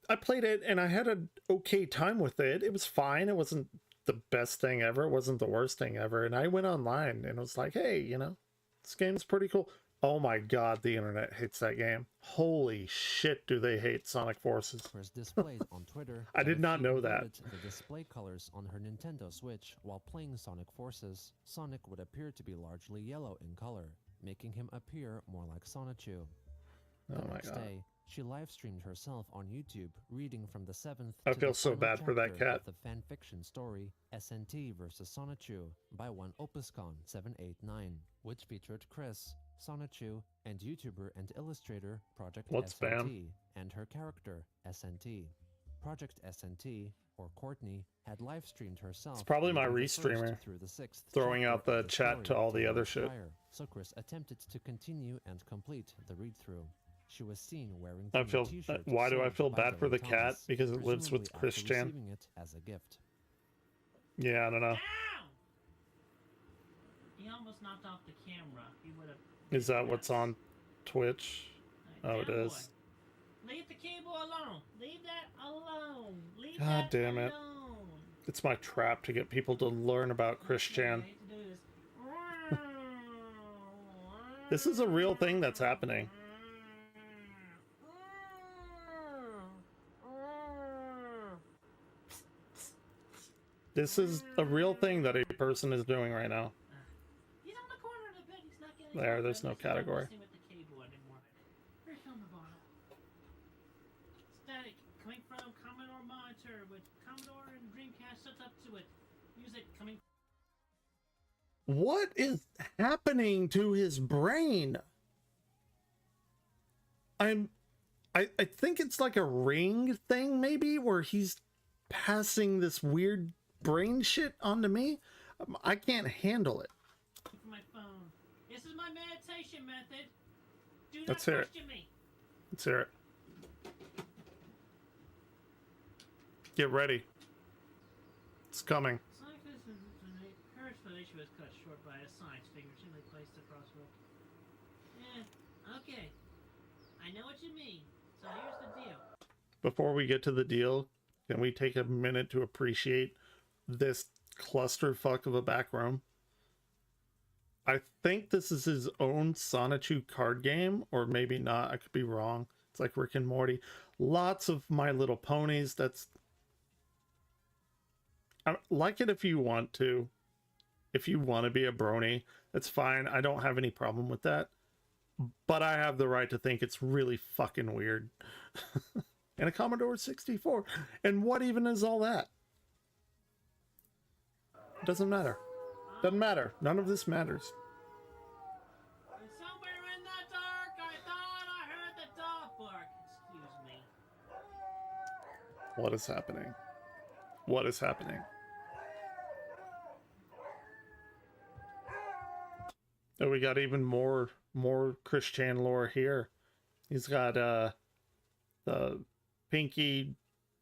I played it, and I had an okay time with it. It was fine. It wasn't the best thing ever. It wasn't the worst thing ever. And I went online and was like, hey, you know, this game's pretty cool. Oh my god, the internet hates that game. Holy shit, do they hate Sonic Forces. Chris displayed on Twitter. I did if not she know that. included The display colors on her Nintendo Switch while playing Sonic Forces, Sonic would appear to be largely yellow in color, making him appear more like Sonichu. The Oh my next god. day, she live streamed herself on YouTube, reading from the 7th. I to feel the so final bad for that chapter cat. of the fan fiction story SNT vs. Sonichu by one OpusCon 789, which featured Chris, Sonichu, and YouTuber and illustrator Project What's SNT, Bam? and her character SNT. Project SNT, or Courtney, had live streamed herself. It's probably my reading the first restreamer, through the 6th throwing chapter out the of chat story to all the 2 other months shit. prior, so Chris attempted to continue and complete the read-through. She was seen wearing I the feel. t-shirt Why do I sold feel by bad for the Dylan cat? Thomas, Because it lives with presumably Chris after Chan. receiving it as a gift. Yeah, I don't know. He almost knocked off the camera. He would have. Is that what's on Twitch? Oh, it is. Leave the cable alone. Leave that alone. Leave God that damn it. alone. It's my trap to get people to learn about Chris Chan. I hate to do this. This is a real thing that's happening. This is a real thing that a person is doing right now. He's on the corner of the bed. He's not getting There, up. there's no At least he's not category. messing with the cable anymore. Where's the bottle? Static coming from Commodore monitor with Commodore and Dreamcast set up to it. Music coming. What is happening to his brain? I think it's like a ring thing, maybe, where he's passing this weird brain shit onto me. I can't handle it. From my phone. This is my meditation method. Do not Let's hear it. question me. Let's hear it. Get ready. It's coming. Sonic her explanation was cut short by a science figure gently placed across her. Yeah, okay. I know what you mean. So here's the deal. Before we get to the deal, can we take a minute to appreciate this clusterfuck of a back room? I think this is his own Sonichu card game, or maybe not. I could be wrong. It's like Rick and Morty. Lots of My Little Ponies. That's... I like it if you want to. If you want to be a brony, that's fine. I don't have any problem with that. But I have the right to think it's really fucking weird. And a Commodore 64. And what even is all that? Doesn't matter. Doesn't matter. None of this matters. And somewhere in the dark, I thought I heard the dog bark. Excuse me. What is happening? What is happening? Oh, we got even more Chris Chan lore here. He's got the Pinky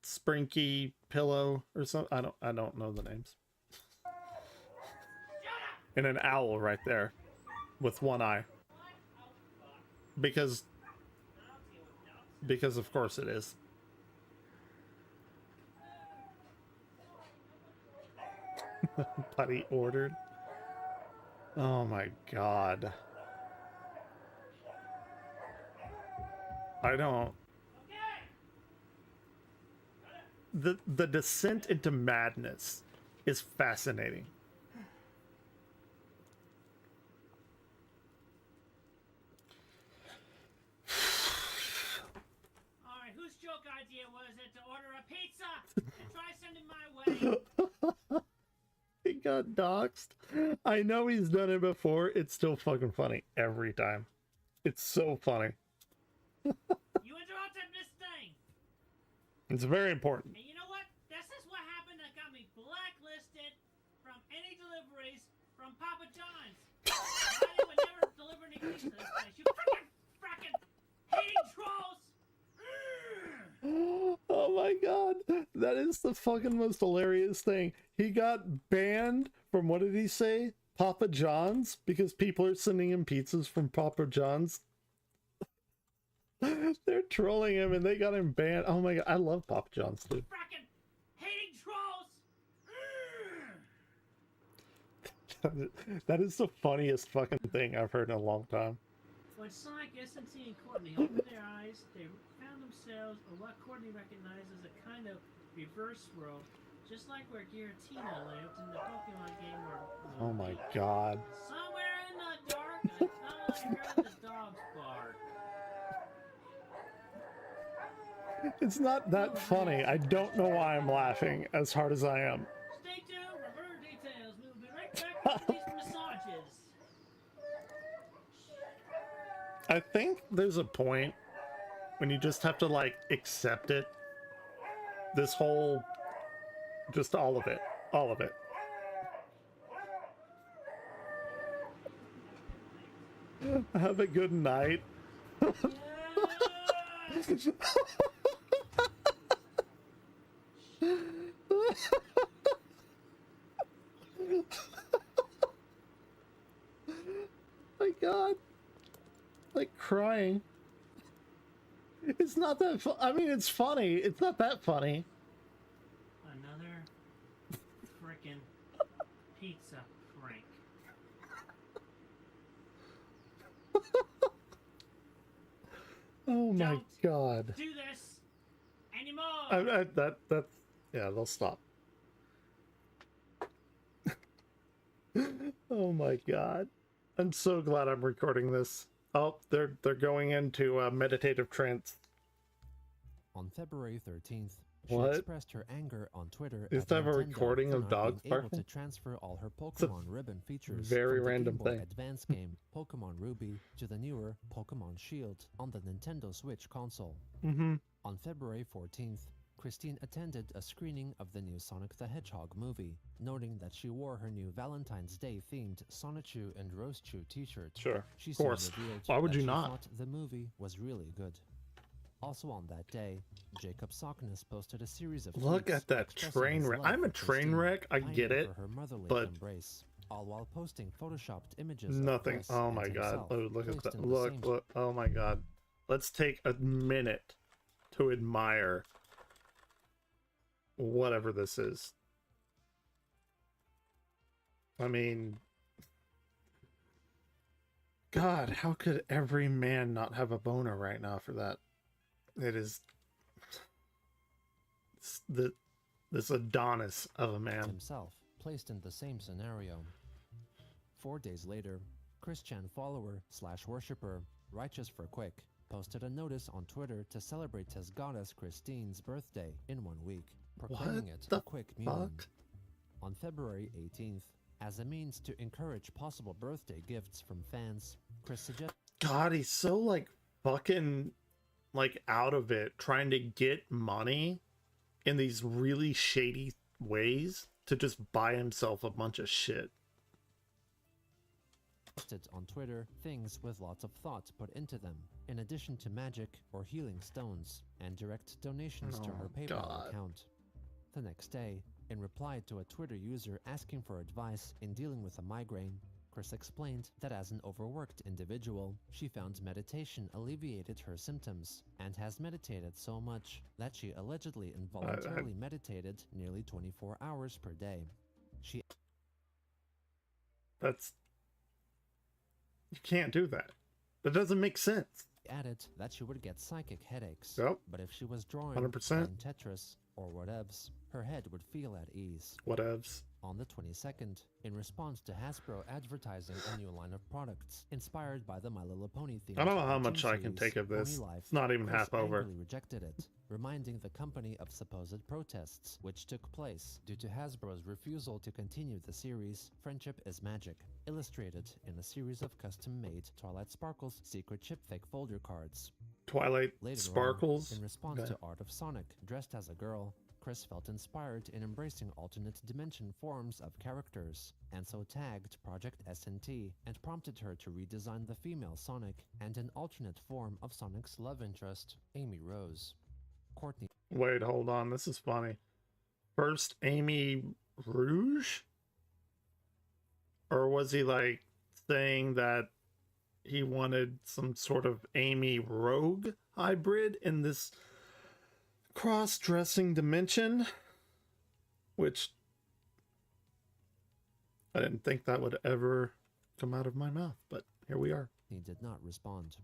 Sprinky Pillow or something. I don't know the names. And an owl right there with one eye. Because of course it is. Buddy ordered. Oh my god. I don't. The descent into madness is fascinating. Alright, whose joke idea was it to order a pizza and try sending my way? He got doxxed. I know he's done it before. It's still fucking funny every time. It's so funny. You interrupted Miss Thing. It's very important. And you know what? This is what happened that got me blacklisted from any deliveries from Papa John's. I would never deliver any pizza to this place. You frickin' hating trolls! Oh my god. That is the fucking most hilarious thing. He got banned from, what did he say? Papa John's? Because people are sending him pizzas from Papa John's. They're trolling him and they got him banned. Oh my god. I love Papa John's, dude. Frickin' hating trolls! That is the funniest fucking thing I've heard in a long time. When Sonic, SNT, and Courtney opened their eyes, they found themselves in what Courtney recognized as a kind of reverse world, just like where Giratina lived in the Pokemon game where... Oh my god. Somewhere in the dark, I thought I heard the dogs bark. It's not that funny. I don't know why I'm laughing as hard as I am. Stay tuned for further details. We will be right back with these massages. I think there's a point when you just have to, like, accept it. This whole... just all of it. All of it. Have a good night. My god. Like crying. It's not that I mean, it's funny. It's not that funny. Another frickin' pizza prank. Oh my Don't god. do this anymore. That's yeah, they'll stop. Oh my god. I'm so glad I'm recording this. Oh, they're going into a meditative trance. On February 13th, she What? expressed her anger on Twitter. Is at that a Nintendo recording for of not dogs being able barking? to transfer all her a Pokemon Ribbon features very from the random Game Boy thing. Advance game Pokemon Ruby to the newer Pokemon Shield on the Nintendo Switch console. Mm-hmm. On February 14th, Christine attended a screening of the new Sonic the Hedgehog movie, noting that she wore her new Valentine's Day themed Sonichu and Rosechu t-shirt. Sure, She of soon course. revealed Why would that you she not? thought the movie was really good. Also on that day, Jacob Sockness posted a series of Look tweets at that expressing train his wreck. love I'm a for train Christine, wreck, I pining get it, for her motherly but embrace, all while posting photoshopped images of nothing. Chris Oh and my god. himself Oh, look at placed that. in the Look, same look. Oh my god. Let's take a minute to admire whatever this is. I mean, God, how could every man not have a boner right now for that? It is this Adonis of a man. himself, placed in the same scenario. 4 days later, Christian follower / worshipper Righteous for Quick posted a notice on Twitter to celebrate his goddess Christine's birthday in 1 week, proclaiming it the a quick moon. fuck? On February 18th, as a means to encourage possible birthday gifts from fans, Chris suggested God, he's so like fucking like out of it, trying to get money in these really shady ways to just buy himself a bunch of shit. on Twitter things with lots of thought put into them, in addition to magic or healing stones, and direct donations to her Oh, PayPal God. account. The next day, in reply to a Twitter user asking for advice in dealing with a migraine, Chris explained that as an overworked individual, she found meditation alleviated her symptoms, and has meditated so much that she allegedly involuntarily meditated nearly 24 hours per day. She That's... You can't do that. That doesn't make sense. added that she would get psychic headaches. Yep. But if she was drawing 100%. playing Tetris or whatevs, her head would feel at ease. Whatevs. On the 22nd, in response to Hasbro advertising a new line of products inspired by the My Little Pony theme. I don't know how much I can take of this. It's not even half over. Angrily rejected it, reminding the company of supposed protests which took place due to Hasbro's refusal to continue the series Friendship is Magic, illustrated in a series of custom-made Twilight Sparkles secret chip fake folder cards. Twilight Later Sparkles. on, in response Okay. to Art of Sonic, dressed as a girl, Chris felt inspired in embracing alternate dimension forms of characters, and so tagged Project SNT and prompted her to redesign the female Sonic and an alternate form of Sonic's love interest, Amy Rose. Courtney Wait, hold on. This is funny. First, Amy Rouge? Or was he like saying that he wanted some sort of Amy Rogue hybrid in this cross-dressing dimension? Which I didn't think that would ever come out of my mouth, but here we are. He did not respond.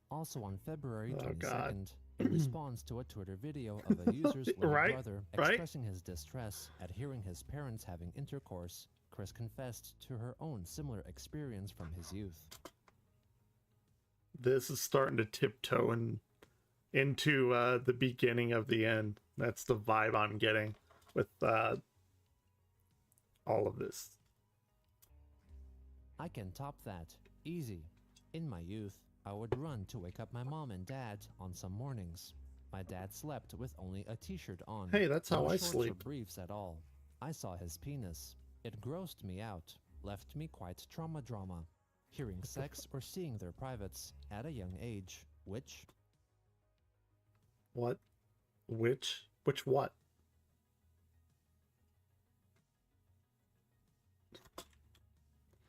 Also on February Oh, 22nd, God. in response to a Twitter video of a user's little Right, brother right. expressing his distress at hearing his parents having intercourse, Chris confessed to her own similar experience from his youth. This is starting to tiptoe into the beginning of the end. That's the vibe I'm getting with all of this. I can top that. Easy. In my youth, I would run to wake up my mom and dad on some mornings. My dad slept with only a t-shirt on. Hey, that's how no I shorts sleep. Or briefs at all. I saw his penis. It grossed me out, left me quite trauma drama. Hearing sex or seeing their privates at a young age, which What? Which what?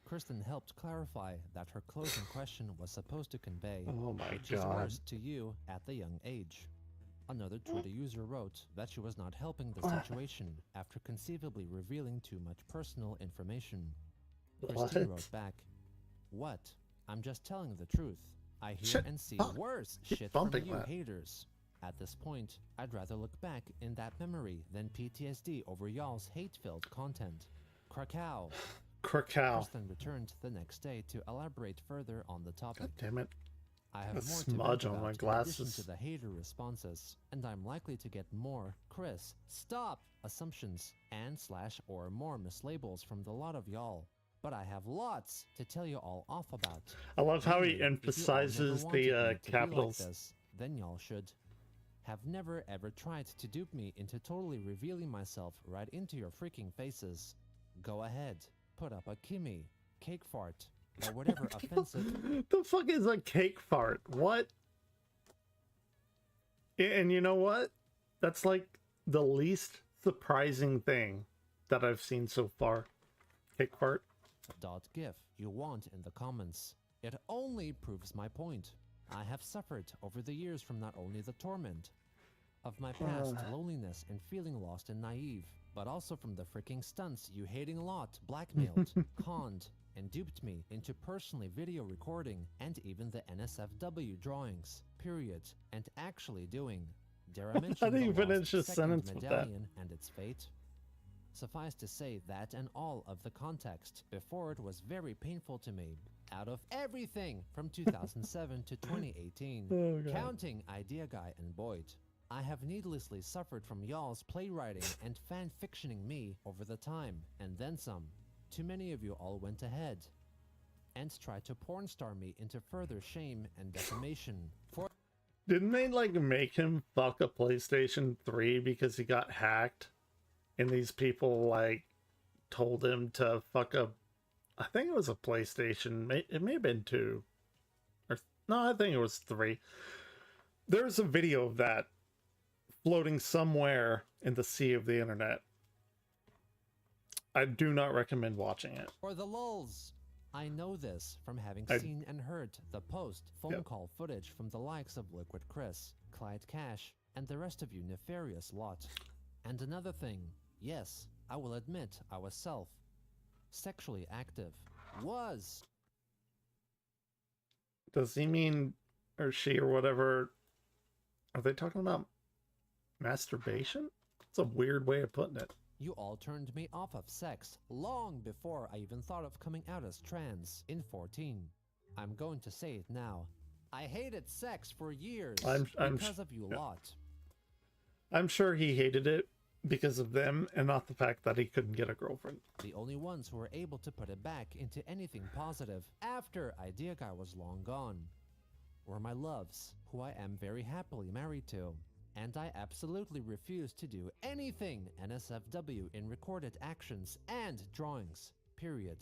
Kristen helped clarify that her closing question was supposed to convey, Oh my which is God. worse to you at the young age. Another Twitter user wrote that she was not helping the situation after conceivably revealing too much personal information. Christine What? wrote back, "What? I'm just telling the truth. I hear Shit, and see fuck. worse Keep shit from bumping you that. haters. At this point, I'd rather look back in that memory than PTSD over y'all's hate-filled content. Krakow." Krakow. Kristen returned the next day to elaborate further on the topic. God damn it. I have A more to smudge vent on my about in addition glasses. to the hater responses, and I'm likely to get more Chris, stop assumptions and / or more mislabels from the lot of y'all. But I have lots to tell you all off about. I love how Mainly, he if you all never emphasizes wanted me the to be capitals. Like this, then y'all should. Have never ever tried to dupe me into totally revealing myself right into your freaking faces. Go ahead, put up a Kimmy, cake fart, or whatever offensive. The fuck is a cake fart? What? And you know what? That's like the least surprising thing that I've seen so far. Cake fart. .gif you want in the comments. It only proves my point. I have suffered over the years from not only the torment of my past loneliness and feeling lost and naive, but also from the freaking stunts you hating lot blackmailed, conned, and duped me into personally video recording and even the NSFW drawings, period, and actually doing. Dare I mention didn't the even lost finish his second sentence with that. medallion and its fate? Suffice to say that and all of the context before it was very painful to me. Out of everything from 2007 to 2018, Oh, God. counting Idea Guy and Boyd, I have needlessly suffered from y'all's playwriting and fan-fictioning me over the time, and then some. Too many of you all went ahead and tried to porn star me into further shame and defamation. For Didn't they like make him fuck a PlayStation 3 because he got hacked? And these people like told him to fuck a, I think it was a PlayStation. It may have been 2. Or no, I think it was 3. There's a video of that floating somewhere in the sea of the internet. I do not recommend watching it. For the lulz. I know this from having I- seen and heard the post phone Yep. call footage from the likes of Liquid Chris, Clyde Cash, and the rest of you nefarious lot. And another thing, yes, I will admit I was sexually active. Was. Does he mean, or she, or whatever? Are they talking about masturbation? It's a weird way of putting it. You all turned me off of sex long before I even thought of coming out as trans in 14. I'm going to say it now. I hated sex for years because of you lot. I'm sure he hated it because of them and not the fact that he couldn't get a girlfriend. The only ones who were able to put it back into anything positive after Idea Guy was long gone were my loves, who I am very happily married to. And I absolutely refuse to do anything NSFW in recorded actions and drawings. Period.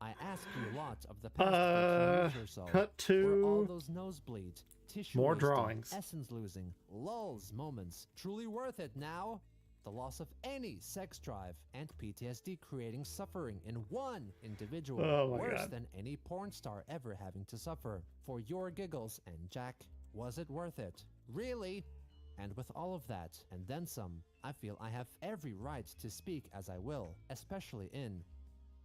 I ask you a lot of the past 14 years or so. Cut to were all those nosebleed, tissue more wasting, drawings. essence losing, lulls moments truly worth it now? The loss of any sex drive and PTSD creating suffering in one individual, Oh my worse God. than any porn star ever having to suffer. For your giggles and Jack, was it worth it? Really? And with all of that, and then some, I feel I have every right to speak as I will, especially in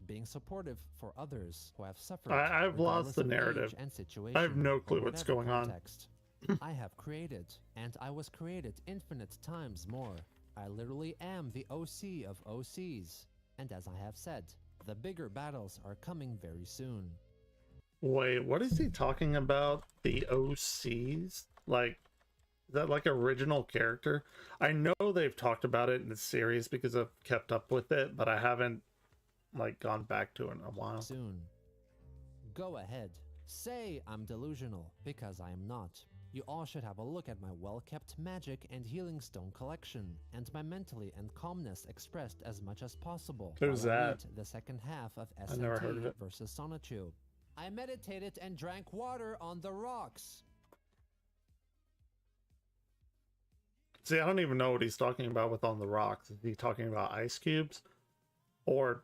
being supportive for others who have suffered. I've lost regardless the of narrative. age and situation I have no or clue what's whatever going on. context. I have created, and I was created infinite times more. I literally am the OC of OCs. And as I have said, the bigger battles are coming very soon. Wait, what is he talking about? The OCs? Like, is that like original character? I know they've talked about it in the series because I've kept up with it, but I haven't like gone back to it in a while. Soon. Go ahead. Say I'm delusional, because I am not. You all should have a look at my well-kept magic and healing stone collection, and my mentally and calmness expressed as much as possible. Who's while I that? read the second half of I never heard of SMT it. versus Sonichu. I meditated and drank water on the rocks. See, I don't even know what he's talking about with on the rocks. Is he talking about ice cubes? Or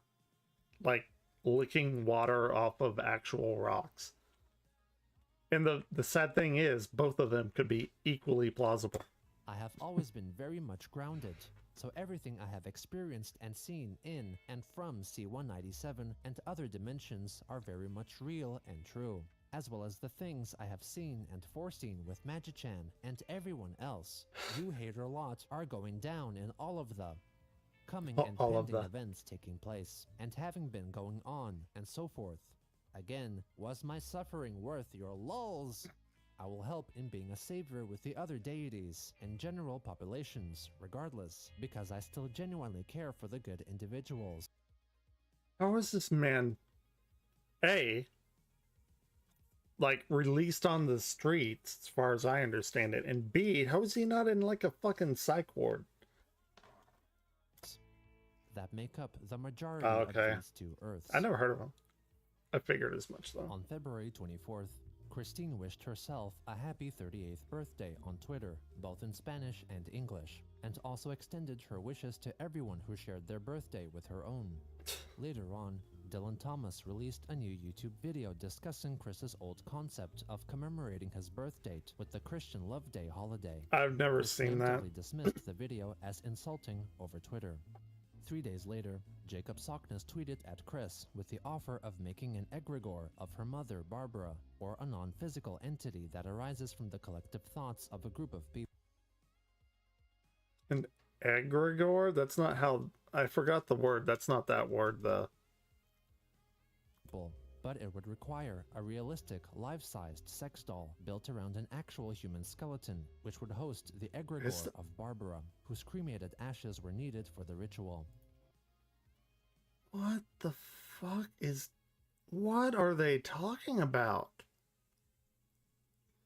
like licking water off of actual rocks? And the sad thing is, both of them could be equally plausible. I have always been very much grounded, so everything I have experienced and seen in and from C-197 and other dimensions are very much real and true, as well as the things I have seen and foreseen with Magi-chan and everyone else. You hater lot are going down in all of the coming and All of pending the. events taking place, and having been going on, and so forth. Again, was my suffering worth your lulls? I will help in being a savior with the other deities and general populations, regardless, because I still genuinely care for the good individuals. How is this man like released on the streets as far as I understand it, and B, how is he not in like a fucking psych ward? That make up the majority Oh, okay. of these two Earths. I never heard of him. I figured as much though. On February 24th, Christine wished herself a happy 38th birthday on Twitter, both in Spanish and English, and also extended her wishes to everyone who shared their birthday with her own. Later on, Dylan Thomas released a new YouTube video discussing Chris's old concept of commemorating his birth date with the Christian Love Day holiday. I've never Chris seen that. preemptively dismissed the video as insulting over Twitter. 3 days later, Jacob Sockness tweeted at Chris with the offer of making an egregore of her mother, Barbara, or a non-physical entity that arises from the collective thoughts of a group of people. An egregore? That's not how... I forgot the word. That's not that word, though. But it would require a realistic, life-sized sex doll built around an actual human skeleton, which would host the egregore of Barbara, whose cremated ashes were needed for the ritual. What the fuck is... What are they talking about?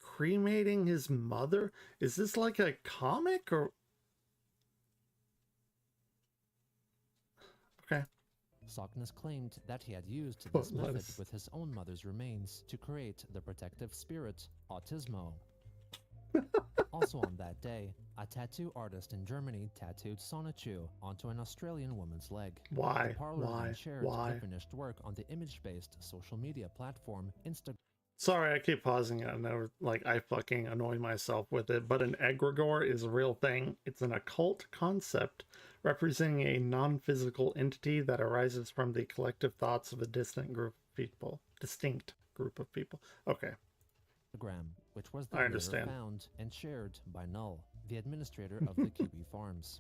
Cremating his mother? Is this like a comic or... Okay. Sockness claimed that he had used What this method was- with his own mother's remains to create the protective spirit, Autismo. Also on that day, a tattoo artist in Germany tattooed Sonichu onto an Australian woman's leg. Why? The parlor Why? then shared Why? the finished work on the image-based social media platform Instagram. Sorry, I keep pausing it. I never, like, I fucking annoy myself with it. But an egregore is a real thing. It's an occult concept representing a non-physical entity that arises from the collective thoughts of a distinct group of people. Okay. Instagram, which was I then later understand. found and shared by Null, the administrator of the QB Farms.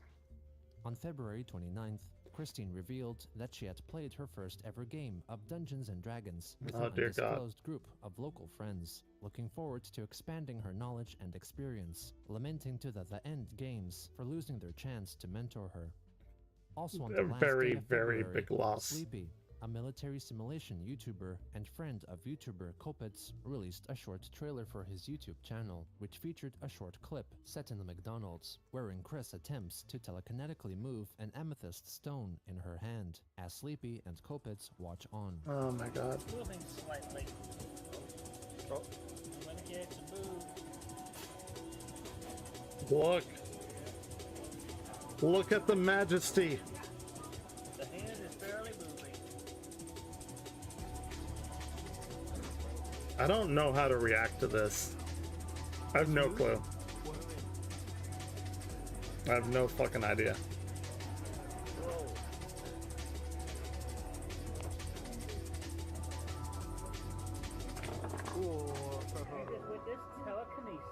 On February 29th, Christine revealed that she had played her first ever game of Dungeons & Dragons with Oh, an dear God. undisclosed group of local friends, looking forward to expanding her knowledge and experience, lamenting to the end games for losing their chance to mentor her. Also on the A last very, day of very February, big loss. Sleepy, a military simulation YouTuber and friend of YouTuber Kopitz, released a short trailer for his YouTube channel, which featured a short clip set in a McDonald's, wherein Chris attempts to telekinetically move an amethyst stone in her hand, as Sleepy and Kopitz watch on. Oh my god. Moving slightly. Oh. I'm gonna get to move. Look. Look at the majesty. The hand is barely moving. I don't know how to react to this. I have no clue. I have no fucking idea. With this telekinesis.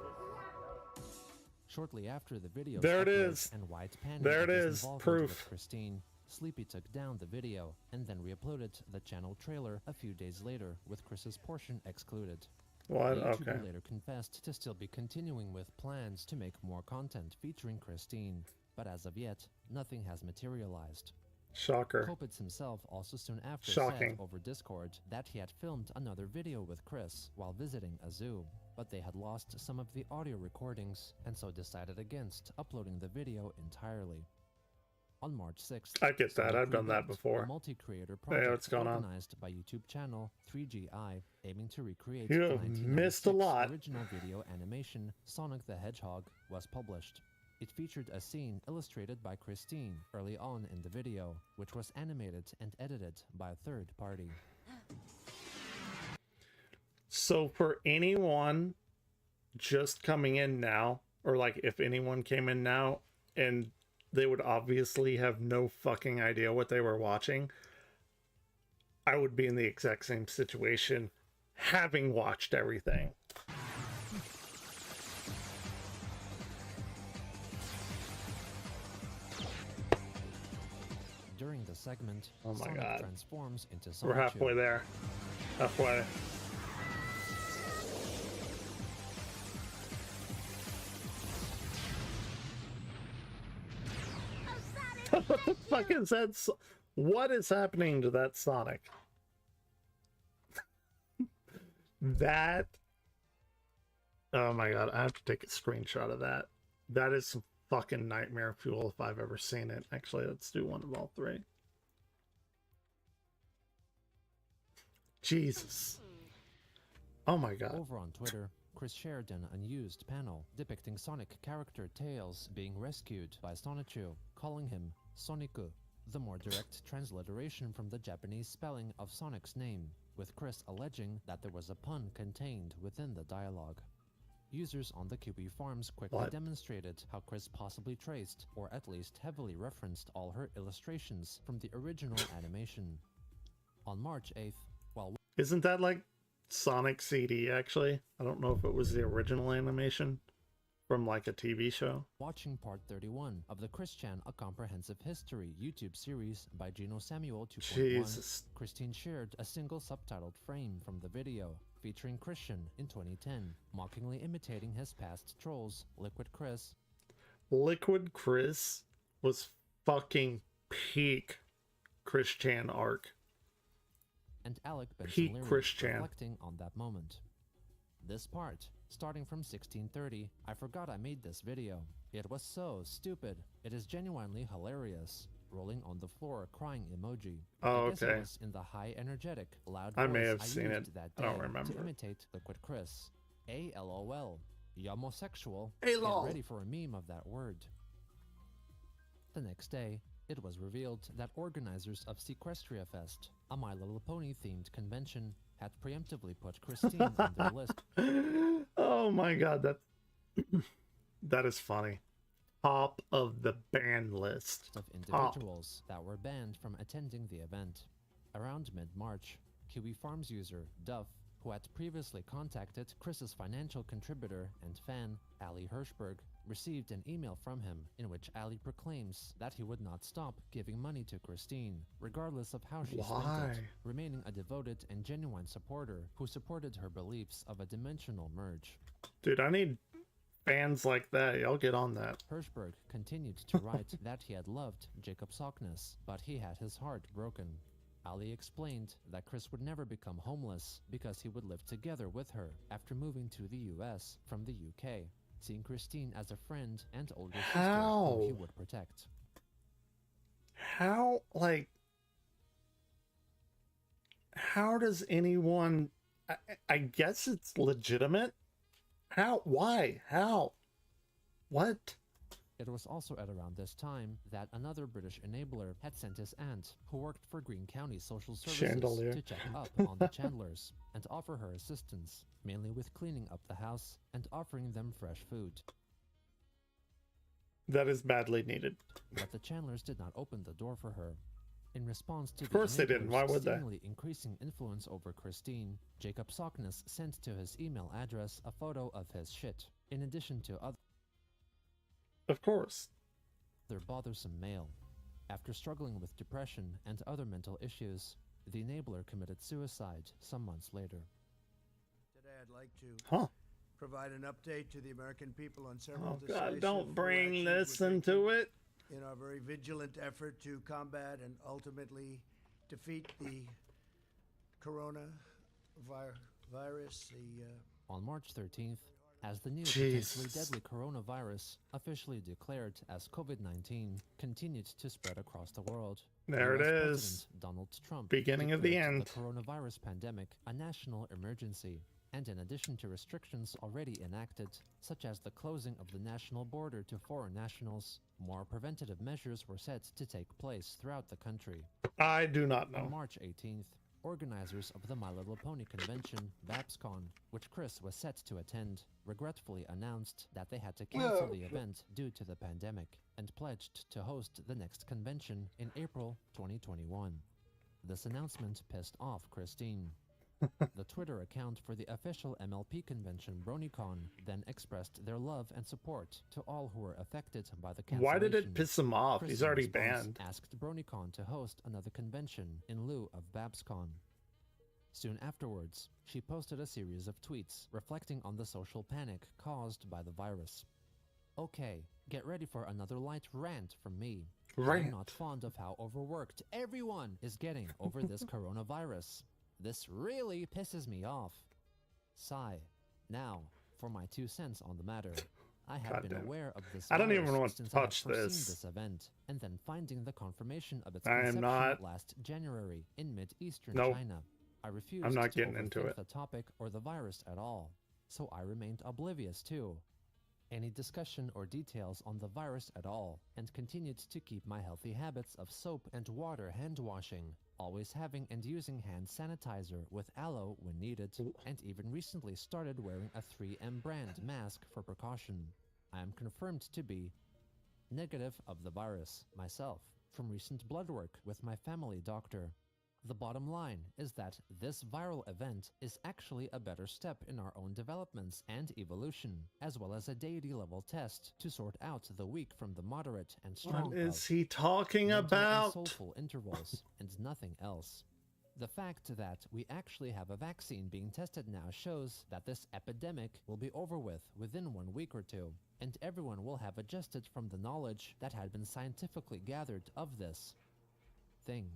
Shortly after the video There it is. and White panicked There it at his is. involvement Proof. with Christine, Sleepy took down the video and then re-uploaded the channel trailer a few days later with Chris's portion excluded. What? The YouTuber Okay. later confessed to still be continuing with plans to make more content featuring Christine, but as of yet, nothing has materialized. Shocker. Kopitz himself also soon after Shocking. said over Discord that he had filmed another video with Chris while visiting a zoo, but they had lost some of the audio recordings and so decided against uploading the video entirely. On March 6th, I get that. Sonic I've done that Rebuilt, before. a multi-creator Hey, project what's going on? organized by YouTube channel 3GI, aiming to recreate You the have 1996 missed a lot. original video animation Sonic the Hedgehog, was published. It featured a scene illustrated by Christine early on in the video, which was animated and edited by a third party. So for anyone just coming in now, or like if anyone came in now and they would obviously have no fucking idea what they were watching, I would be in the exact same situation having watched everything. During the segment, Oh my Sonic God. transforms into We're Sonichu. halfway there. Halfway. What the fuck is that? What is happening to that Sonic? That. Oh my god, I have to take a screenshot of that. That is some fucking nightmare fuel if I've ever seen it. Actually, let's do one of all three. Jesus. Oh my god. Over on Twitter, Chris shared an unused panel depicting Sonic character Tails being rescued by Sonichu, calling him Soniku, the more direct transliteration from the Japanese spelling of Sonic's name, with Chris alleging that there was a pun contained within the dialogue. Users on the QB Farms quickly What? demonstrated how Chris possibly traced, or at least heavily referenced all her illustrations from the original animation. On March 8th, while Isn't that like Sonic CD actually? I don't know if it was the original animation from like a TV show. watching part 31 of the Christian A Comprehensive History YouTube series by Gino Samuel 2.1, Jesus. Christine shared a single subtitled frame from the video featuring Christian in 2010, mockingly imitating his past trolls, Liquid Chris, Liquid Chris was fucking peak Christian arc. and Alec Peak Benson Christian. reflecting on that moment. This part, starting from 1630, I forgot I made this video. It was so stupid. It is genuinely hilarious. Rolling on the floor crying emoji. Oh, I guess okay. It was in the high energetic, loud I may voice have seen used it. that I don't day remember. to imitate Liquid Chris. ALOL. Yomosexual. ALOL. Get ready for a meme of that word. The next day, it was revealed that organizers of Sequestria Fest, a My Little Pony themed convention, had preemptively put Christine on their list Oh my god, that is funny. Top of the ban list. of Top. individuals that were banned from attending the event. Around mid-March, Kiwi Farms user Duff, who had previously contacted Chris's financial contributor and fan, Ali Hirschberg, received an email from him in which Ali proclaims that he would not stop giving money to Christine, regardless of how she spent Why? it, remaining a devoted and genuine supporter who supported her beliefs of a dimensional merge. Dude, I need fans like that. Y'all get on that. Hirschberg continued to write that he had loved Jacob Sockness, but he had his heart broken. Ali explained that Chris would never become homeless because he would live together with her after moving to the US from the UK, seeing Christine as a friend and older sister whom he How? would protect. How, like, how does anyone, I guess it's legitimate. How? Why? How? What? It was also at around this time that another British enabler had sent his aunt, who worked for Greene County Social Services, Chandelier. to check up on the Chandlers and offer her assistance, mainly with cleaning up the house and offering them fresh food. That is badly needed. But the Chandlers did not open the door for her. In response to Of course they didn't. Why would they? seemingly increasing influence over Christine, Jacob Sockness sent to his email address a photo of his shit, in addition to other Of course. bothersome mail. After struggling with depression and other mental issues, the enabler committed suicide some months later. Today I'd like to Huh. provide an update to the American people on several Oh decisive God, don't bring actions this we're into taking it. in our very vigilant effort to combat and ultimately defeat the coronavirus. On March 13th, as the new potentially Jesus. deadly coronavirus, officially declared as COVID-19, continued to spread across the world, There it US is. President Donald Trump Beginning of the declared end. the coronavirus pandemic a national emergency. And in addition to restrictions already enacted, such as the closing of the national border to foreign nationals, more preventative measures were set to take place throughout the country. I do not On know. March 18th, organizers of the My Little Pony convention, BabsCon, which Chris was set to attend, regretfully announced that they had to cancel the event due to the pandemic and pledged to host the next convention in April 2021. This announcement pissed off Christine. The Twitter account for the official MLP convention, BronyCon, then expressed their love and support to all who were affected by the cancellation. Why did it piss him off? Chris, He's in already response, banned. asked BronyCon to host another convention in lieu of BabsCon. Soon afterwards, she posted a series of tweets reflecting on the social panic caused by the virus. Okay, get ready for another light rant from me. Rant. I'm not fond of how overworked everyone is getting over this coronavirus. This really pisses me off. Sigh. Now, for my 2 cents on the matter. I have been Goddamn. aware of this I don't virus even want to since I have touch foreseen this. this event, and then finding the confirmation of its I am conception not- last January in mid-eastern Nope. China. I refused I'm not to getting into overthink it. the topic or the virus at all, so I remained oblivious too. Any discussion or details on the virus at all, and continued to keep my healthy habits of soap and water hand washing, always having and using hand sanitizer with aloe when needed, and even recently started wearing a 3M brand mask for precaution. I am confirmed to be negative of the virus myself from recent blood work with my family doctor. The bottom line is that this viral event is actually a better step in our own developments and evolution, as well as a deity-level test to sort out the weak from the moderate and strong. What is of he talking mental and about? soulful intervals, and nothing else. The fact that we actually have a vaccine being tested now shows that this epidemic will be over with within 1 week or two, and everyone will have adjusted from the knowledge that had been scientifically gathered of this thing.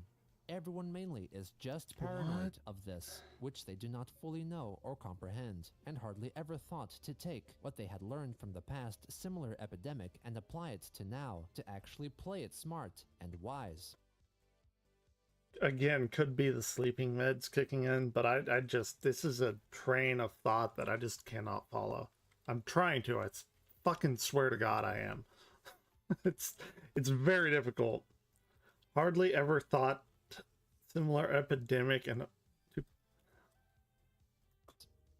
Everyone mainly is just paranoid of this, which they do not fully know or comprehend, and hardly ever thought to take what they had learned from the past similar epidemic and apply it to now, to actually play it smart and wise. Again, could be the sleeping meds kicking in, but I just, this is a train of thought that I just cannot follow. I'm trying to. I fucking swear to God I am. It's very difficult. Hardly ever thought similar epidemic and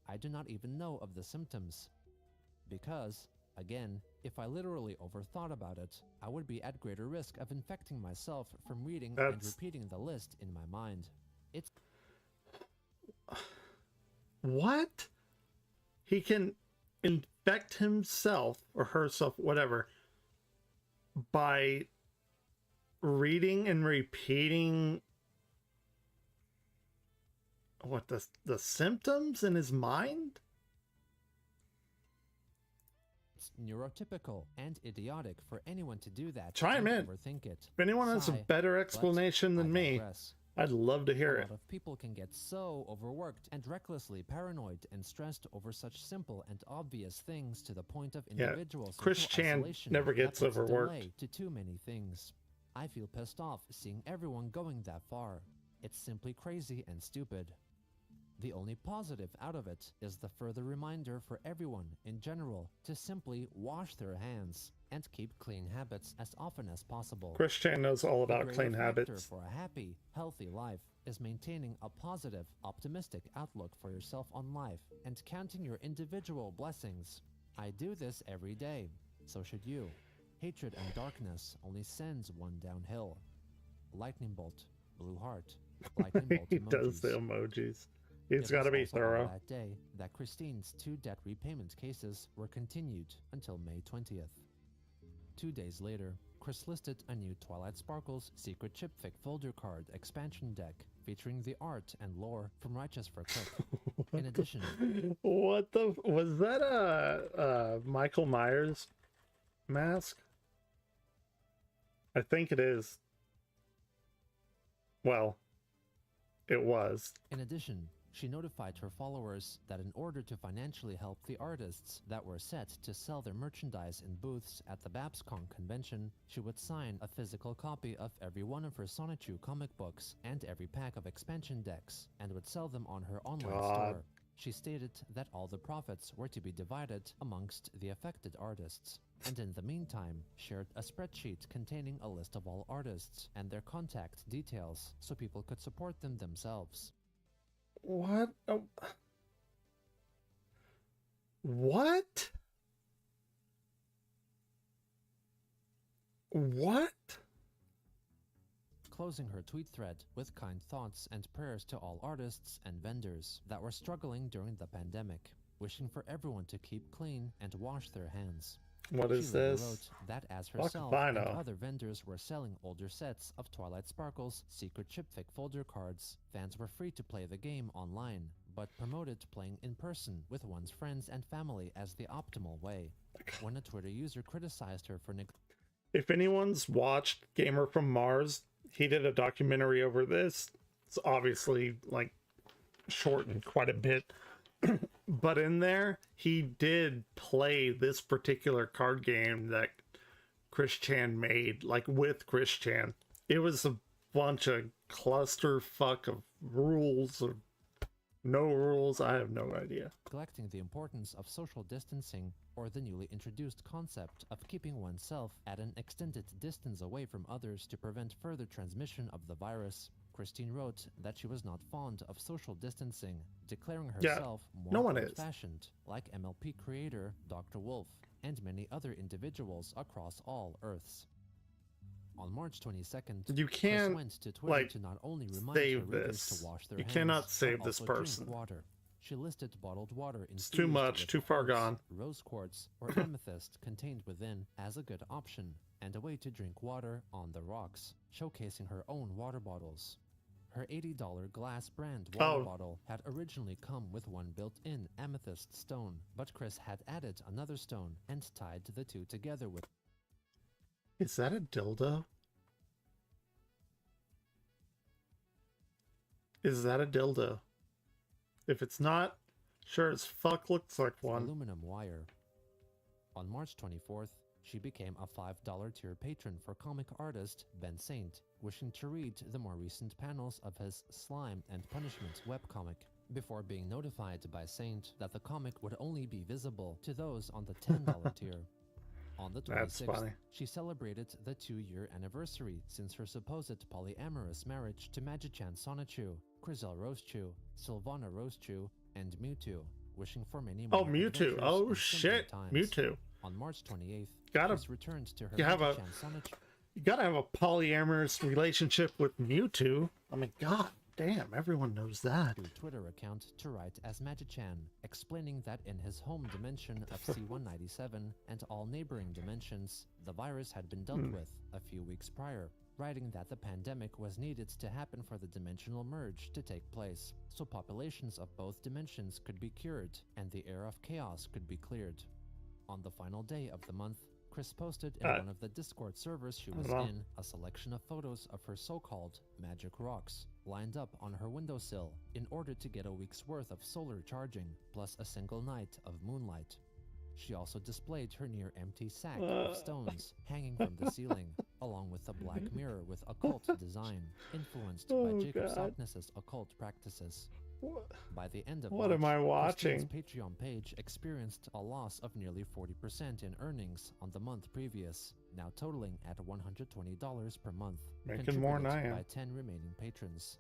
I do not even know of the symptoms. Because, again, if I literally overthought about it, I would be at greater risk of infecting myself from reading and That's- repeating the list in my mind. It's What? He can infect himself or herself, whatever, by reading and repeating what the symptoms in his mind? It's neurotypical and idiotic for anyone to do that. Chime and in. Overthink it. If anyone has a Sigh, better but explanation I than me, digress. I'd love to hear A it. lot of people can get so overworked and recklessly paranoid and stressed over such simple and obvious things to the point of Yeah, individual Chris social Chan isolation never that gets puts overworked. delay to too many things. I feel pissed off seeing everyone going that far. It's simply crazy and stupid. The only positive out of it is the further reminder for everyone in general to simply wash their hands and keep clean habits as often as possible. Chris Chan knows all The about greater clean factor habits. for a happy, healthy life is maintaining a positive, optimistic outlook for yourself on life and counting your individual blessings. I do this every day, so should you. Hatred and darkness only sends one downhill. Lightning bolt, blue heart, lightning bolt He does the emojis. emojis. He's It got to was be also on thorough. that day that Christine's 2 debt repayment cases were continued until May 20th. 2 days later, Chris listed a new Twilight Sparkles secret chipfic folder card expansion deck featuring the art and lore from Righteous for Cook. In addition, What the? Was that a Michael Myers mask? I think it is. Well, it was. she notified her followers that in order to financially help the artists that were set to sell their merchandise in booths at the BabsCon convention, she would sign a physical copy of every one of her Sonichu comic books and every pack of expansion decks, and would sell them on her online God. store. She stated that all the profits were to be divided amongst the affected artists, and in the meantime shared a spreadsheet containing a list of all artists and their contact details so people could support them themselves. What? Oh. What? What? Closing her tweet thread with kind thoughts and prayers to all artists and vendors that were struggling during the pandemic, wishing for everyone to keep clean and wash their hands. What She is later this? wrote that as Fuck herself if I and know. other vendors were selling older sets of Twilight Sparkles secret chipfic folder cards, fans were free to play the game online, but promoted playing in person with one's friends and family as the optimal way. When a Twitter user criticized her for If anyone's watched Gamer from Mars, he did a documentary over this. It's obviously like shortened quite a bit. But in there, he did play this particular card game that Chris Chan made, like with Chris Chan. It was a bunch of clusterfuck of rules or no rules. I have no idea. neglecting the importance of social distancing or the newly introduced concept of keeping oneself at an extended distance away from others to prevent further transmission of the virus. Christine wrote that she was not fond of social distancing, declaring Yeah, herself more no one is. old-fashioned, like MLP creator Dr. Wolf and many other individuals across all Earths. On March 22nd, You can't, Chris went to Twitter like, to not only remind save her readers this. to wash their You hands, cannot but save this also drink person. water. She listed bottled water It's too infused much, with too far quartz, gone. rose quartz, or amethyst contained within as a good option, and a way to drink water on the rocks, showcasing her own water bottles. Her $80 glass brand water Oh. bottle had originally come with one built-in amethyst stone, but Chris had added another stone and tied the two together with Is that a dildo? Is that a dildo? If it's not, sure as fuck looks like one. aluminum wire. On March 24th, she became a $5 tier patron for comic artist Ben Saint, wishing to read the more recent panels of his Slime and Punishment webcomic, before being notified by Saint that the comic would only be visible to those on the $10 tier. On the That's 26th, funny. she celebrated the 2-year anniversary since her supposed polyamorous marriage to Magi-chan Sonichu, Crizel Rosechu, Sylvana Rosechu, and Mewtwo, wishing for many more Oh, Mewtwo. adventures Oh, and simpler shit. times. Mewtwo. On March 28th, Gotta- Chris returned to her you have a- Magi-chan Sonichu. You gotta have a polyamorous relationship with Mewtwo. I mean, God Damn, everyone knows that. Through Twitter account to write as Magichan, explaining that in his home dimension of C197 and all neighboring dimensions, the virus had been dealt with a few weeks prior, writing that the pandemic was needed to happen for the dimensional merge to take place, so populations of both dimensions could be cured and the air of chaos could be cleared. On the final day of the month, Chris posted in one of the Discord servers she was in a selection of photos of her so-called magic rocks, lined up on her windowsill in order to get a week's worth of solar charging, plus a single night of moonlight. She also displayed her near-empty sack of stones hanging from the ceiling, along with a black mirror with occult design, influenced by Jacob Sockness's occult practices. By the end of What March, am I watching? Christine's Patreon page experienced a loss of nearly 40% in earnings on the month previous, now totaling at $120 per month, Making more than I contributed am. by 10 remaining patrons.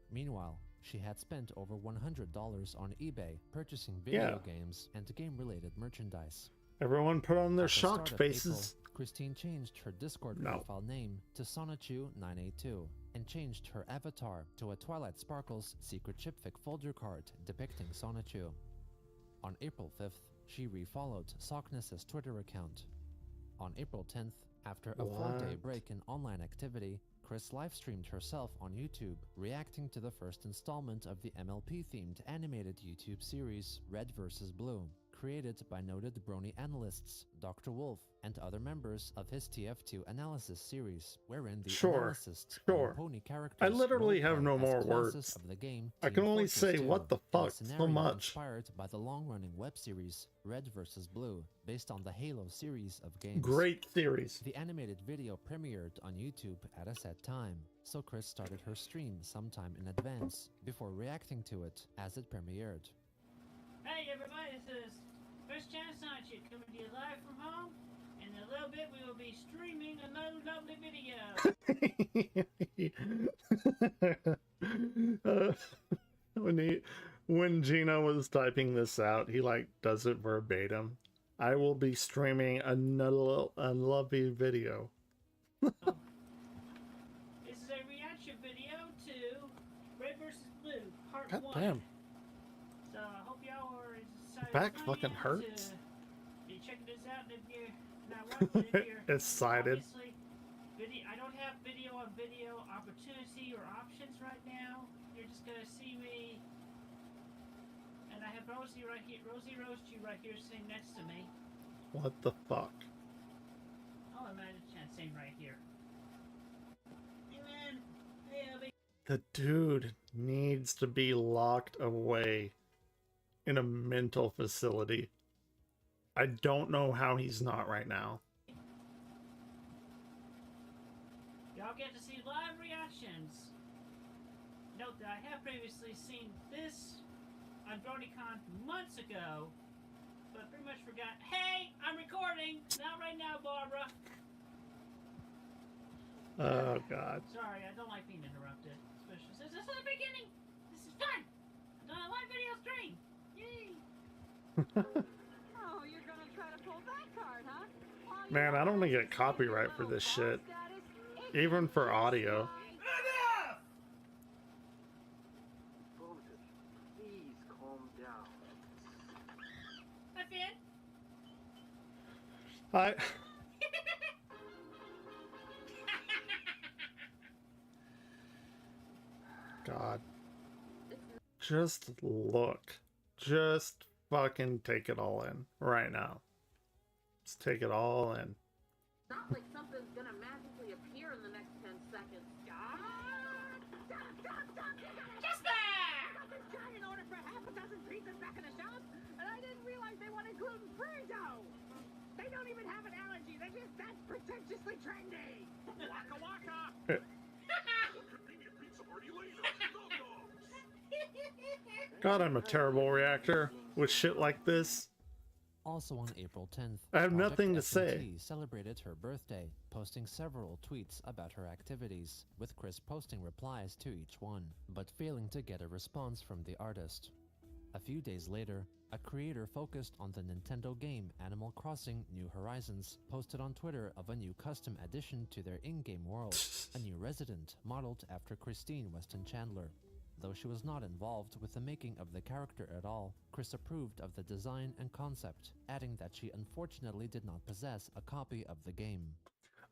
Meanwhile, she had spent over $100 on eBay purchasing video games and game-related merchandise. Everyone put on their At the start shocked of faces. April, Christine changed her Discord profile name to Sonichu982 and changed her avatar to a Twilight Sparkles secret chipfic folder card depicting Sonichu. On April 5th, she refollowed Sockness's Twitter account. On April 10th, after a 4-day break in online activity, Chris livestreamed herself on YouTube, reacting to the first installment of the MLP-themed animated YouTube series Red vs. Blue, created by noted Brony analysts Dr. Wolf and other members of his TF2 analysis series, wherein the analysts on pony characters I literally role have no play more as classes words. of the game I can Team only Fortress say 2, what the in a fuck so scenario much. inspired by the long-running web series Red vs. Blue, based on the Halo series of games. Great series. The animated video premiered on YouTube at a set time, so Chris started her stream sometime in advance before reacting to it as it premiered. Hey everybody, this is Chris Chansonchi coming to you live from home. In a little bit we will be streaming another lovely video. When Gina was typing this out, he like does it verbatim. I will be streaming a lovely video. This is a reaction video to Red vs. Blue, Part God 1. damn. So I hope y'all are excited. Back as I fucking am hurts. to be checking this out, and if you're not watching it, you're Excited. obviously I don't have video on video opportunity or options right now. You're just gonna see me, and I have Rosie right here, Rosie Roasty right here sitting next to me. What the fuck? Oh, imagine Chan sitting right here. Hey man, hey Abby. The dude needs to be locked away in a mental facility. I don't know how he's not right now. Y'all get to see live reactions. Note that I have previously seen this on BronyCon months ago, but pretty much forgot. Hey, I'm recording! Not right now, Barbara. Oh god. Sorry, I don't like being interrupted. Especially since this is the beginning. This is fun. I'm doing a live video stream. Yay! Oh, you're gonna try to pull that card, huh? Man, I don't want to get copyright for this shit. Even for audio. Enough! Please calm down. Hi, Finn. I God. Just look. Just fucking take it all in right now. Just take it all in. Not like something's gonna magically appear in the next 10 seconds. Just there! I got this giant order for half a dozen pizzas back in the shop, and I didn't realize they wanted gluten-free dough. They don't even have an allergy. They're just that pretentiously trendy. Waka waka. God, I'm a terrible reactor with shit like this. Also on April 10th, I have Project nothing to S&T say. celebrated her birthday, posting several tweets about her activities, with Chris posting replies to each one, but failing to get a response from the artist. A few days later, a creator focused on the Nintendo game Animal Crossing New Horizons posted on Twitter of a new custom addition to their in-game world, a new resident modeled after Christine Weston Chandler. Though she was not involved with the making of the character at all, Chris approved of the design and concept, adding that she unfortunately did not possess a copy of the game.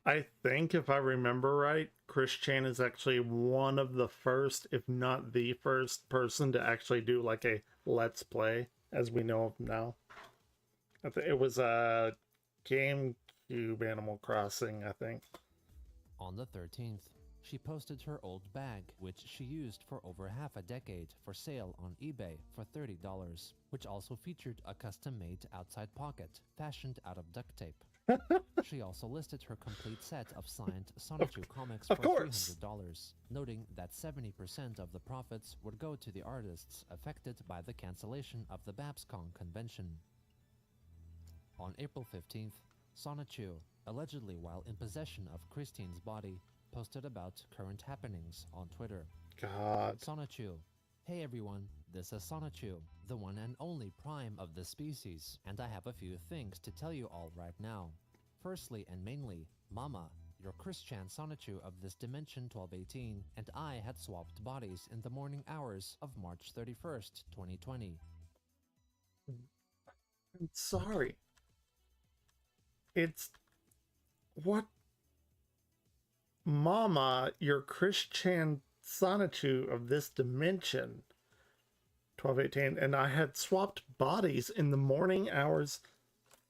I think if I remember right, Chris Chan is actually one of the first, if not the first person to actually do like a Let's Play, as we know of now. It was a GameCube Animal Crossing, I think. On the 13th, she posted her old bag, which she used for over half a decade, for sale on eBay for $30, which also featured a custom-made outside pocket, fashioned out of duct tape. She also listed her complete set of signed Sonichu comics for $300, noting that 70% of the profits would go to the artists affected by the cancellation of the BabsCon convention. On April 15th, Sonichu, allegedly while in possession of Christine's body, posted about current happenings on Twitter. God. Sonichu. Hey everyone, this is Sonichu, the one and only prime of the species, and I have a few things to tell you all right now. Firstly and mainly, Mama, your Christian Sonichu of this dimension 1218, and I had swapped bodies in the morning hours of March 31st, 2020. I'm sorry. It's... What? Mama, your Christian Sonichu of this dimension 1218, and I had swapped bodies in the morning hours.